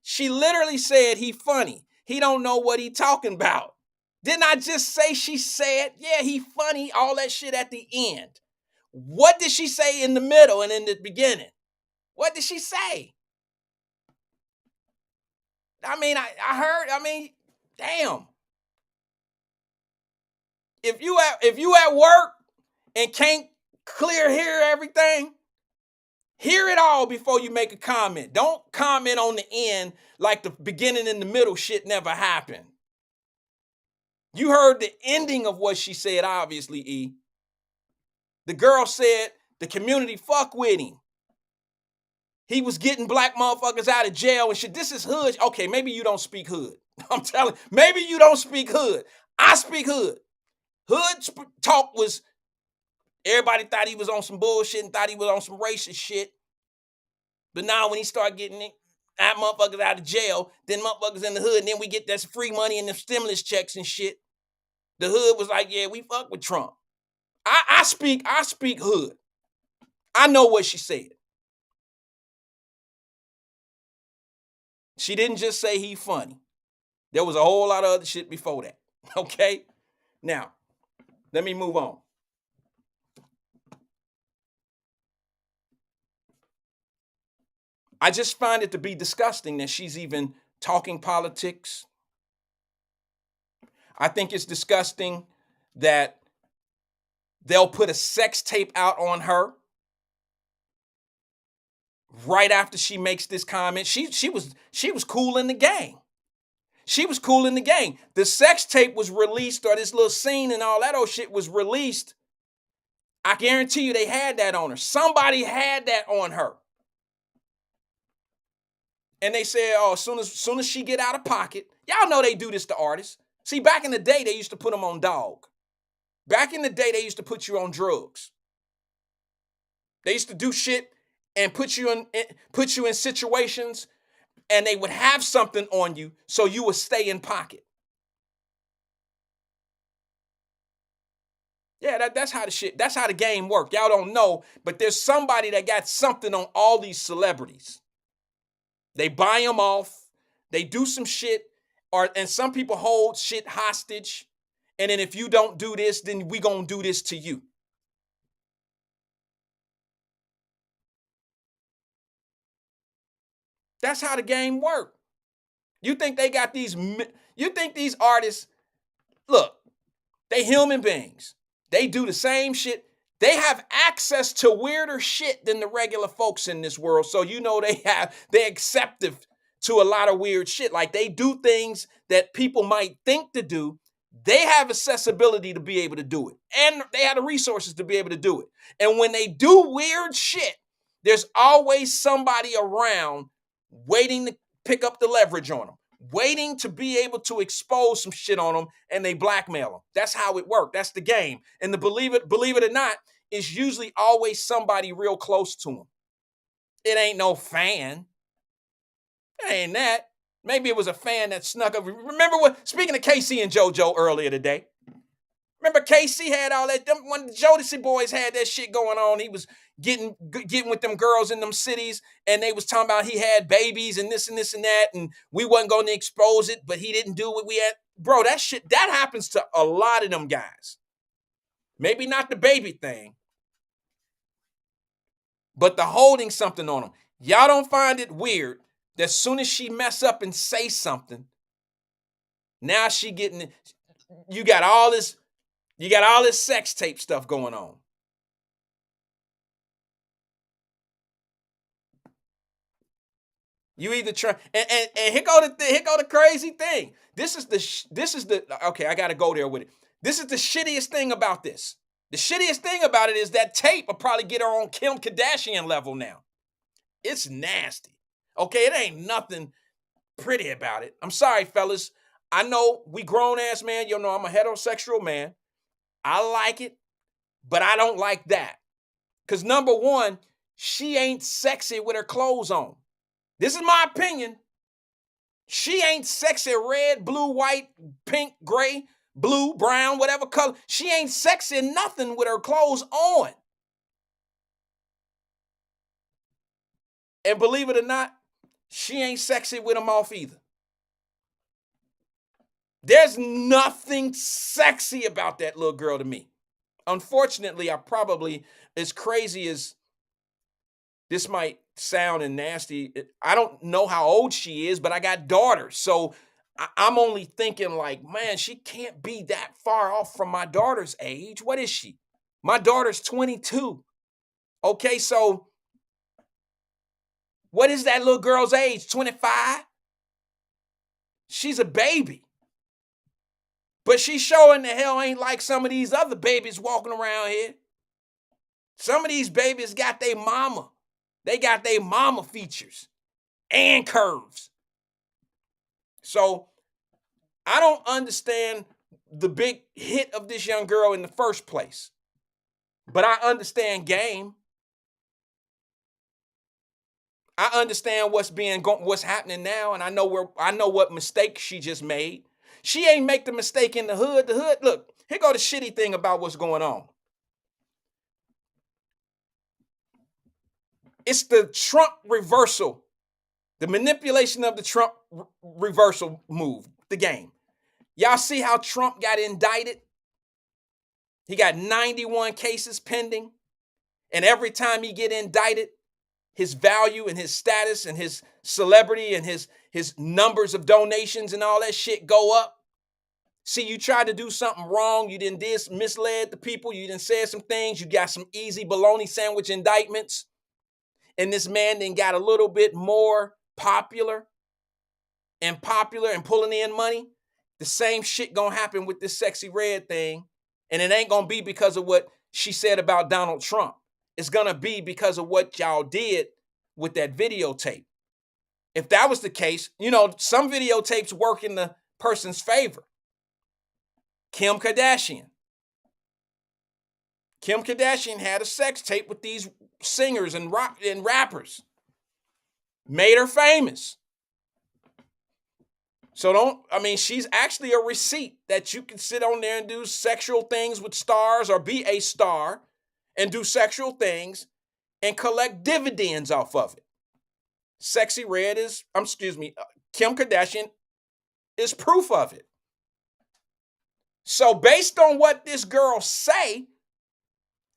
She literally said he funny. He don't know what he talking about. Didn't I just say she said, yeah, he funny, all that shit at the end? What did she say in the middle and in the beginning? What did she say? I mean, I heard, damn. If you at work and can't hear everything, hear it all before you make a comment. Don't comment on the end like the beginning and the middle shit never happened. You heard the ending of what she said, obviously, E. The girl said the community fuck with him. He was getting black motherfuckers out of jail and shit. This is hood. Okay, maybe you don't speak hood. I'm telling you, maybe you don't speak hood. I speak hood. Hood talk was, everybody thought he was on some bullshit and thought he was on some racist shit. But now when he start getting that motherfuckers out of jail, then motherfuckers in the hood, and then we get that free money and them stimulus checks and shit. The hood was like, yeah, we fuck with Trump. I speak hood. I know what she said. She didn't just say he funny. There was a whole lot of other shit before that. Okay? Now, let me move on. I just find it to be disgusting that she's even talking politics. I think it's disgusting that they'll put a sex tape out on her right after she makes this comment. She was cool in the game. She was cool in the game. The sex tape was released, or this little scene and all that old shit was released. I guarantee you they had that on her. Somebody had that on her. And they said, oh, as soon as she get out of pocket, y'all know they do this to artists. See, back in the day, they used to put them on dog. Back in the day, they used to put you on drugs. They used to do shit and put you in situations, and they would have something on you so you would stay in pocket. Yeah, that's how the game worked. Y'all don't know, but there's somebody that got something on all these celebrities. They buy them off, they do some shit, and some people hold shit hostage. And then if you don't do this, then we gonna do this to you. That's how the game worked. You think these artists, look, they human beings. They do the same shit. They have access to weirder shit than the regular folks in this world. So you know they're acceptive to a lot of weird shit. Like they do things that people might think to do. They have accessibility to be able to do it. And they have the resources to be able to do it. And when they do weird shit, there's always somebody around waiting to pick up the leverage on them, waiting to be able to expose some shit on them, and they blackmail them. That's how it worked. That's the game. And believe it or not, it's usually always somebody real close to them. It ain't no fan. It ain't that. Maybe it was a fan that snuck up. Remember speaking of KC and JoJo earlier today, remember KC had all that, when the Jodeci boys had that shit going on, he was getting with them girls in them cities, and they was talking about he had babies and this and that, and we wasn't going to expose it, but he didn't do what we had. Bro, that shit, that happens to a lot of them guys. Maybe not the baby thing, but the holding something on them. Y'all don't find it weird that as soon as she mess up and say something, now you got all this sex tape stuff going on. You either try, and here go the crazy thing. This is the okay, I gotta go there with it. This is the shittiest thing about this. The shittiest thing about it is that tape will probably get her on Kim Kardashian level now. It's nasty. Okay, it ain't nothing pretty about it. I'm sorry, fellas. I know we grown ass man. You know I'm a heterosexual man. I like it, but I don't like that. Because number one, she ain't sexy with her clothes on. This is my opinion. She ain't sexy red, blue, white, pink, gray, blue, brown, whatever color. She ain't sexy nothing with her clothes on. And believe it or not, she ain't sexy with them off either. There's nothing sexy about that little girl to me. Unfortunately, I probably, as crazy as this might sound and nasty, I don't know how old she is, but I got daughters. So I'm only thinking like, man, she can't be that far off from my daughter's age. What is she? My daughter's 22. Okay, so what is that little girl's age? 25? She's a baby. But she showing the hell ain't like some of these other babies walking around here. Some of these babies got their mama. They got their mama features and curves. So I don't understand the big hit of this young girl in the first place. But I understand game. I understand what's happening now, and I know what mistake she just made. She ain't make the mistake in the hood. The hood, look, here go the shitty thing about what's going on. It's the Trump reversal, the manipulation of the Trump reversal move, the game. Y'all see how Trump got indicted? He got 91 cases pending, and every time he get indicted, his value and his status and his celebrity and his numbers of donations and all that shit go up. See, you tried to do something wrong. You didn't misled the people. You didn't say some things. You got some easy bologna sandwich indictments. and this man then got a little bit more popular and pulling in money, the same shit gonna happen with this Sexy Red thing. And it ain't gonna be because of what she said about Donald Trump. It's gonna be because of what y'all did with that videotape. If that was the case, you know, some videotapes work in the person's favor. Kim Kardashian. Kim Kardashian had a sex tape with these singers and rappers. Made her famous. So she's actually a receipt that you can sit on there and do sexual things with stars or be a star and do sexual things and collect dividends off of it. Sexy Red Kim Kardashian is proof of it. So based on what this girl say,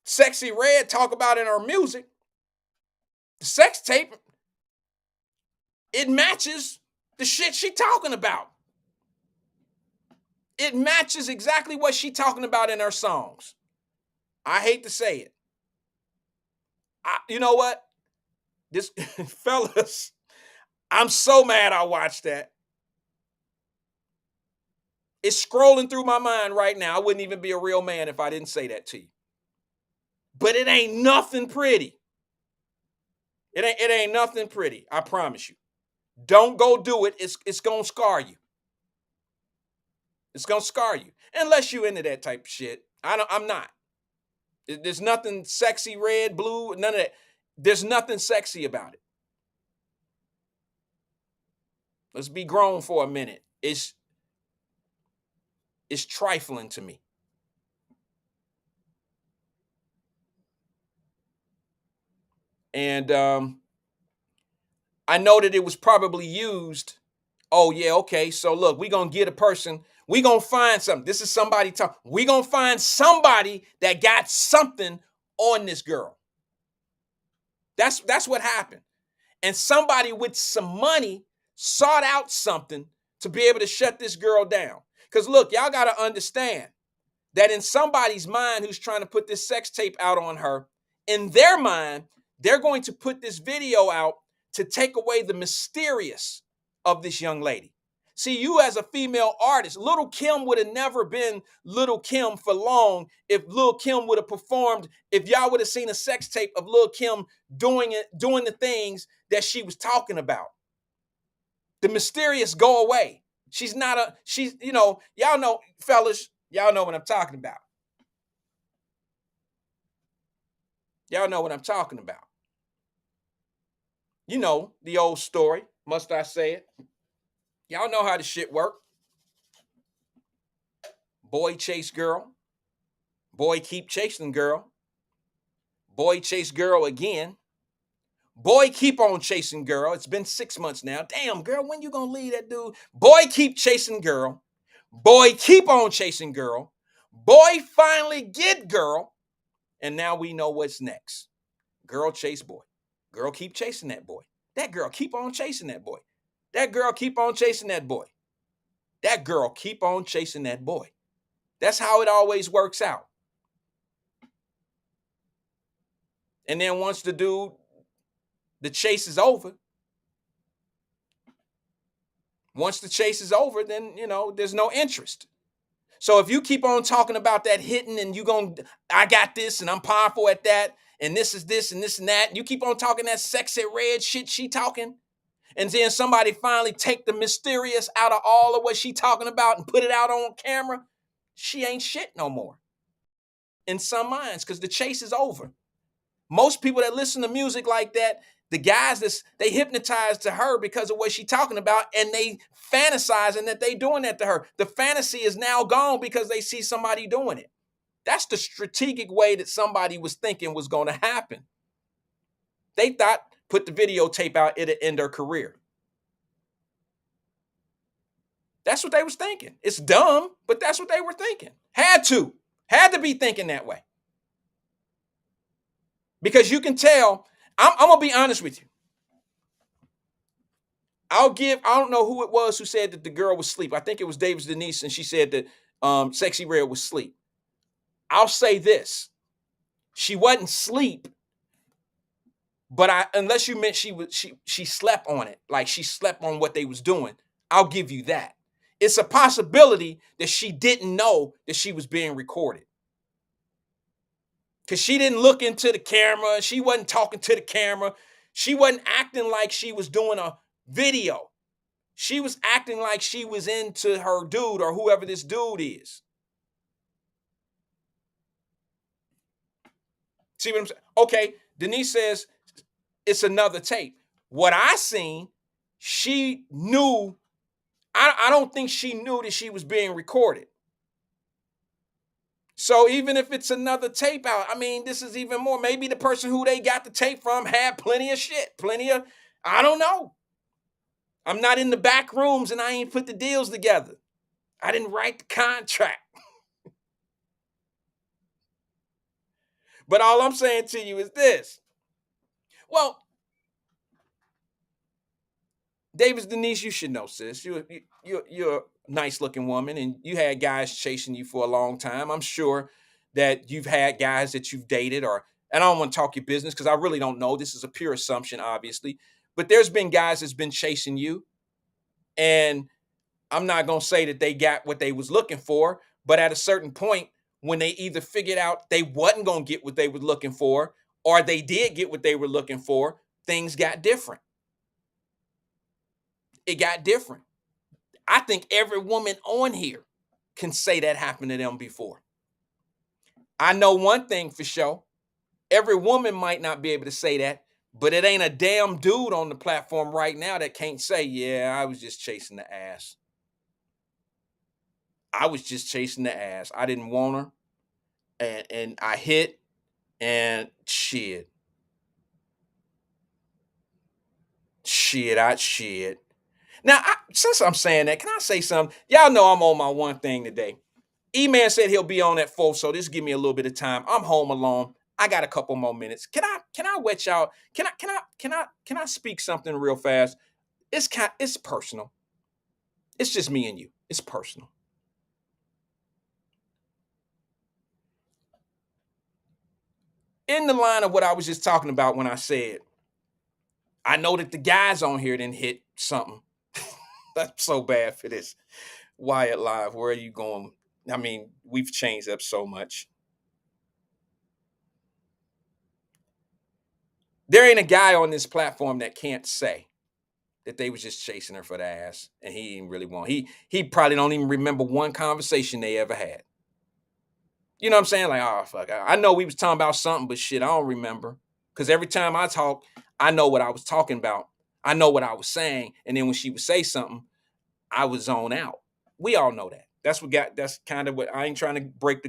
Sexy Red talk about in her music, the sex tape, it matches the shit she talking about. It matches exactly what she talking about in her songs. I hate to say it. You know what? This fellas, I'm so mad I watched that. It's scrolling through my mind right now. I wouldn't even be a real man if I didn't say that to you. But it ain't nothing pretty. It ain't nothing pretty. I promise you. Don't go do it. It's gonna scar you. It's gonna scar you. Unless you into that type of shit. I'm not. There's nothing sexy, red, blue, none of that. There's nothing sexy about it. Let's be grown for a minute. It's trifling to me. And I know that it was probably used. Oh, yeah, okay. So look, we're going to get a person. We're going to find something. This is somebody talking. We're going to find somebody that got something on this girl. That's what happened. And somebody with some money sought out something to be able to shut this girl down. Because look, y'all got to understand that in somebody's mind who's trying to put this sex tape out on her, in their mind, they're going to put this video out to take away the mysterious of this young lady. See, you as a female artist, Little Kim would have never been Little Kim for long if Lil Kim would have performed, if y'all would have seen a sex tape of Lil Kim doing the things that she was talking about. The mysterious go away. Y'all know, fellas, y'all know what I'm talking about. Y'all know what I'm talking about. You know, the old story, must I say it? Y'all know how the shit work. Boy chase girl. Boy keep chasing girl. Boy chase girl again. Boy keep on chasing girl. It's been 6 months now. Damn, girl, when you gonna leave that dude? Boy keep chasing girl. Boy keep on chasing girl. Boy finally get girl. And now we know what's next. Girl chase boy. Girl keep chasing that boy. That girl keep on chasing that boy. That girl keep on chasing that boy. That girl keep on chasing that boy. That's how it always works out. And then once the chase is over, then, there's no interest. So if you keep on talking about that hitting and I got this and I'm powerful at that, and this is this and this and that, and you keep on talking that sexy red shit she talking, and then somebody finally take the mysterious out of all of what she talking about and put it out on camera, she ain't shit no more. In some minds, because the chase is over. Most people that listen to music like that, the guys they hypnotized to her because of what she talking about, and they fantasizing that they doing that to her. The fantasy is now gone because they see somebody doing it. That's the strategic way that somebody was thinking was going to happen. They thought, put the videotape out, it'll end her career. That's what they was thinking. It's dumb, but that's what they were thinking. Had to be thinking that way. Because you can tell, I'm going to be honest with you. I don't know who it was who said that the girl was asleep. I think it was Davis Denise, and she said that Sexy Red was asleep. I'll say this. She wasn't asleep, But unless you meant she slept on it, like she slept on what they was doing, I'll give you that. It's a possibility that she didn't know that she was being recorded. Because she didn't look into the camera. She wasn't talking to the camera. She wasn't acting like she was doing a video. She was acting like she was into her dude or whoever this dude is. See what I'm saying? Okay, Denise says it's another tape. What I seen, she knew, I don't think she knew that she was being recorded. So even if it's another tape out, I mean, this is even more. Maybe the person who they got the tape from had plenty of shit, I don't know. I'm not in the back rooms and I ain't put the deals together. I didn't write the contract. But all I'm saying to you is this. Well, Davis, Denise, you should know, sis. You're a nice looking woman and you had guys chasing you for a long time. I'm sure that you've had guys that you've dated and I don't want to talk your business because I really don't know. This is a pure assumption, obviously. But there's been guys that's been chasing you. And I'm not going to say that they got what they was looking for. But at a certain point, when they either figured out they wasn't going to get what they were looking for or they did get what they were looking for, things got different. It got different. I think every woman on here can say that happened to them before. I know one thing for sure. Every woman might not be able to say that, but it ain't a damn dude on the platform right now that can't say, yeah, I was just chasing the ass. I was just chasing the ass. I didn't want her. And I hit and shit. Now, since I'm saying that, can I say something? Y'all know I'm on my one thing today. E-Man said he'll be on at 4, so this give me a little bit of time. I'm home alone. I got a couple more minutes. Can I wet y'all? Can I speak something real fast? It's personal. It's just me and you. It's personal. In the line of what I was just talking about when I said, I know that the guys on here didn't hit something. That's so bad for this. Wyatt Live, where are you going? I mean, we've changed up so much. There ain't a guy on this platform that can't say that they was just chasing her for the ass and he didn't really want. He probably don't even remember one conversation they ever had. You know what I'm saying? Like, oh, fuck. I know we was talking about something, but shit, I don't remember. Because every time I talk, I know what I was talking about. I know what I was saying. And then when she would say something, I would zone out. We all know that. That's kind of what I ain't trying to break the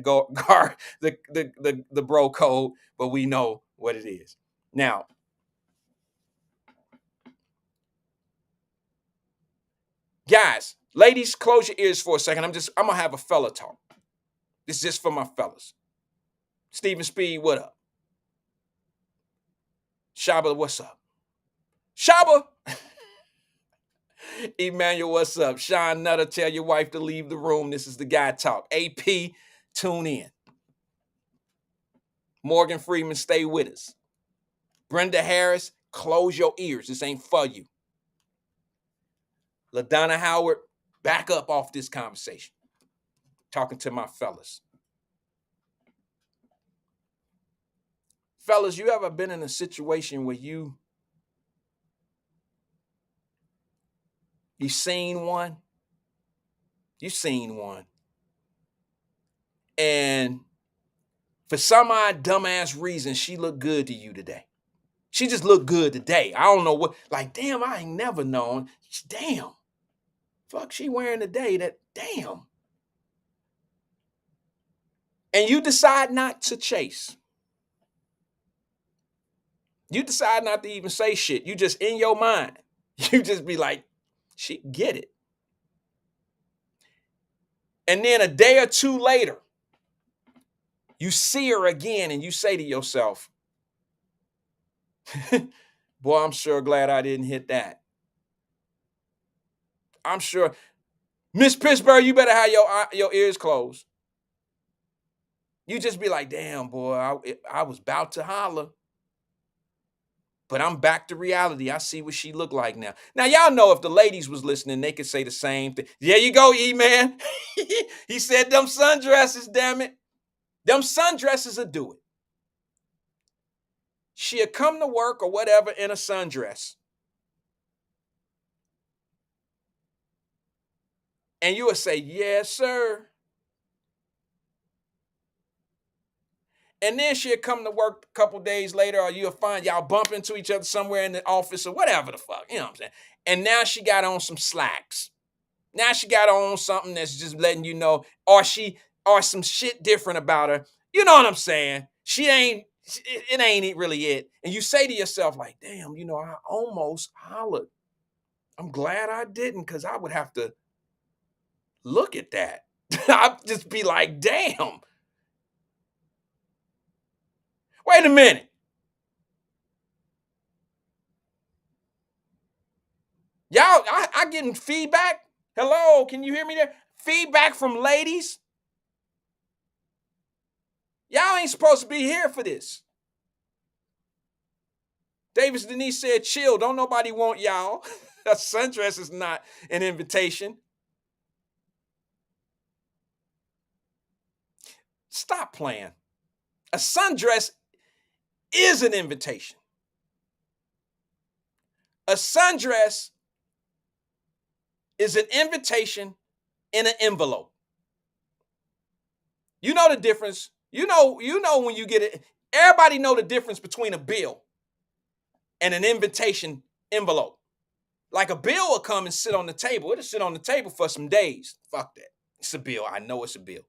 bro code, but we know what it is. Now, guys, ladies, close your ears for a second. I'm gonna have a fella talk. This is just for my fellas. Stephen Speed, what up? Shaba, what's up? Shaba! Emmanuel, what's up? Sean Nutter, tell your wife to leave the room. This is the guy talk. AP, tune in. Morgan Freeman, stay with us. Brenda Harris, close your ears. This ain't for you. LaDonna Howard, back up off this conversation. Talking to my fellas. Fellas, you ever been in a situation where you seen one? You seen one. And for some odd dumbass reason, she looked good to you today. She just looked good today. I don't know what, like, damn, I ain't never known. Damn. Fuck, she wearing today that, damn. And you decide not to chase. You decide not to even say shit. You just, in your mind, you just be like, she get it. And then a day or two later, you see her again and you say to yourself, boy, I'm sure glad I didn't hit that. I'm sure. Miss Pittsburgh, you better have your ears closed. You just be like, damn, boy, I was about to holler. But I'm back to reality. I see what she looked like now. Now, y'all know if the ladies was listening, they could say the same thing. There you go, E-Man. He said them sundresses, damn it. Them sundresses will do it. She'll come to work or whatever in a sundress. And you will say, yes, sir. And then she'll come to work a couple days later, or you'll find y'all bump into each other somewhere in the office or whatever the fuck, you know what I'm saying? And now she got on some slacks. Now she got on something that's just letting you know, or some shit different about her. You know what I'm saying? It ain't really it. And you say to yourself, like, damn, I almost hollered. I'm glad I didn't, because I would have to look at that. I'd just be like, damn. Wait a minute. Y'all, I getting feedback? Hello, can you hear me there? Feedback from ladies? Y'all ain't supposed to be here for this. Davis Denise said, chill, don't nobody want y'all. A sundress is not an invitation. Stop playing. A sundress is an invitation. A sundress is an invitation in an envelope. You know the difference. You know when you get it. Everybody know the difference between a bill and an invitation envelope. Like a bill will come and sit on the table. It'll sit on the table for some days. Fuck that. It's a bill. I know it's a bill.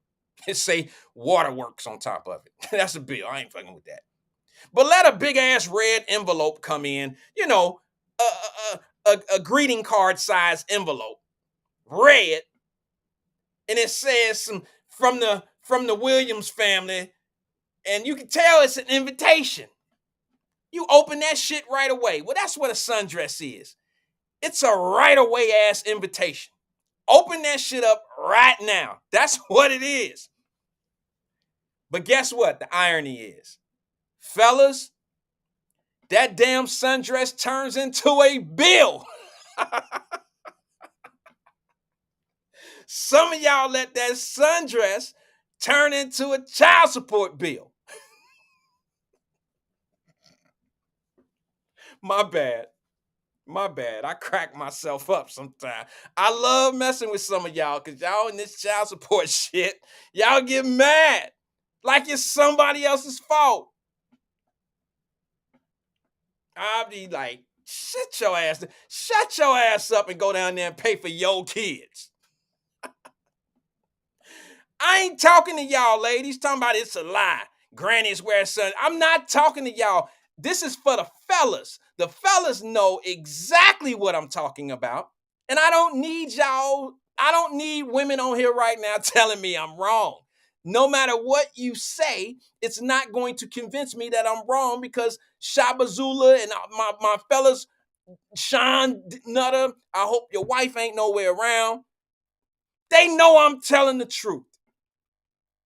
It say waterworks on top of it. That's a bill. I ain't fucking with that. But let a big ass red envelope come in, a greeting card size envelope, red, and it says some from the Williams family, and you can tell it's an invitation. You open that shit right away. Well, that's what a sundress is. It's a right away ass invitation. Open that shit up right now. That's what it is. But guess what? The irony is, fellas, that damn sundress turns into a bill. Some of y'all let that sundress turn into a child support bill. My bad. I crack myself up sometimes. I love messing with some of y'all because y'all in this child support shit, y'all get mad like it's somebody else's fault. I'll be like, shut your ass up and go down there and pay for your kids. I ain't talking to y'all ladies, talking about it's a lie. Grannies wear sun. I'm not talking to y'all. This is for the fellas. The fellas know exactly what I'm talking about. And I don't need y'all. I don't need women on here right now telling me I'm wrong. No matter what you say, it's not going to convince me that I'm wrong because Shabazula and my fellas, Sean Nutter, I hope your wife ain't nowhere around. They know I'm telling the truth.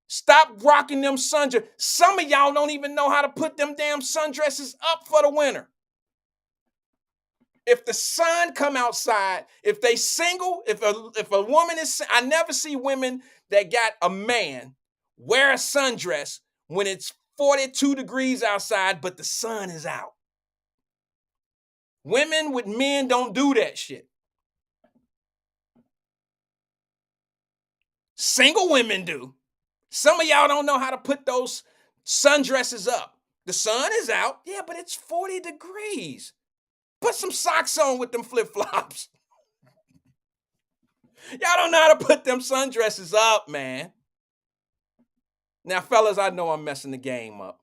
Stop rocking them sundresses. Some of y'all don't even know how to put them damn sundresses up for the winter. If the sun come outside, if they single, if a woman is, I never see women that got a man wear a sundress when it's 42 degrees outside, but the sun is out. Women with men don't do that shit. Single women do. Some of y'all don't know how to put those sundresses up. The sun is out, yeah, but it's 40 degrees. Put some socks on with them flip-flops. Y'all don't know how to put them sundresses up, man. Now, fellas, I know I'm messing the game up.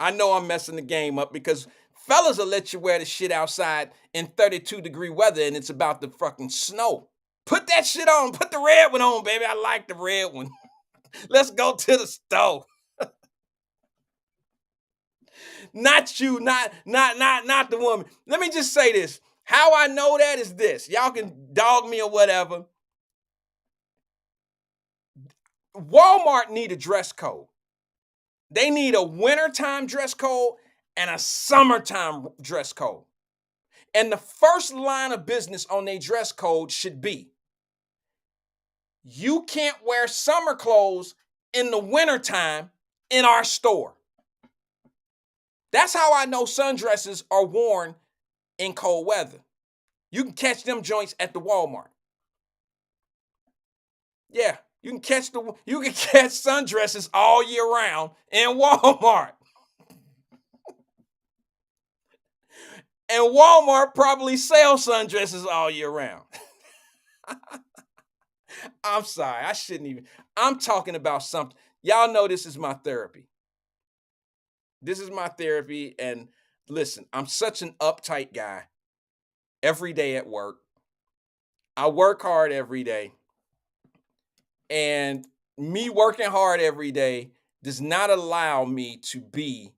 I know I'm messing the game up because fellas will let you wear the shit outside in 32-degree weather and it's about to fucking snow. Put that shit on. Put the red one on, baby. I like the red one. Let's go to the store. Not you, not the woman. Let me just say this. How I know that is this. Y'all can dog me or whatever. Walmart need a dress code. They need a wintertime dress code and a summertime dress code. And the first line of business on their dress code should be, you can't wear summer clothes in the wintertime in our store. That's how I know sundresses are worn in cold weather. You can catch them joints at the Walmart. Yeah, you can catch sundresses all year round in Walmart. And Walmart probably sells sundresses all year round. I'm sorry, I shouldn't even. I'm talking about something. Y'all know this is my therapy. This is my therapy. And listen, I'm such an uptight guy every day at work. I work hard every day. And me working hard every day does not allow me to be,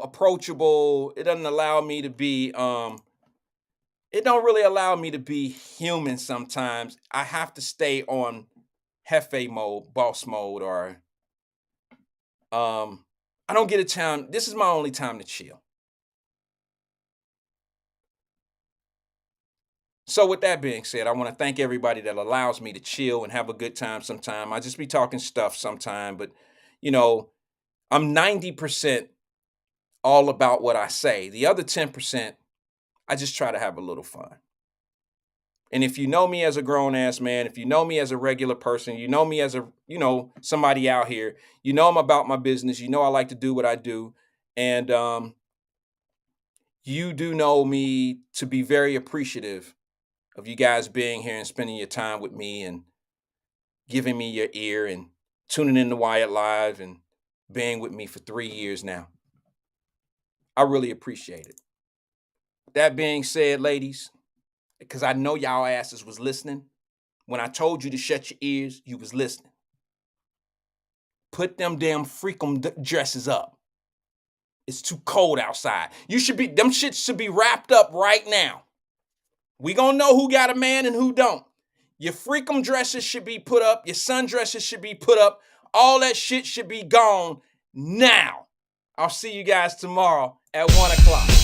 approachable. It doesn't allow me to be, it don't really allow me to be human sometimes. I have to stay on Hefe mode, boss mode, or I don't get a time. This is my only time to chill. So with that being said, I want to thank everybody that allows me to chill and have a good time sometime. I just be talking stuff sometime, but I'm 90% all about what I say. The other 10%, I just try to have a little fun. And if you know me as a grown-ass man, if you know me as a regular person, you know me as somebody out here, I'm about my business, I like to do what I do. And you do know me to be very appreciative of you guys being here and spending your time with me and giving me your ear and tuning in to Wyatt Live and being with me for 3 years now. I really appreciate it. That being said, ladies, because I know y'all asses was listening. When I told you to shut your ears, you was listening. Put them damn freakum dresses up. It's too cold outside. Them shits should be wrapped up right now. We gonna know who got a man and who don't. Your freakum dresses should be put up. Your sundresses should be put up. All that shit should be gone now. I'll see you guys tomorrow at 1 o'clock.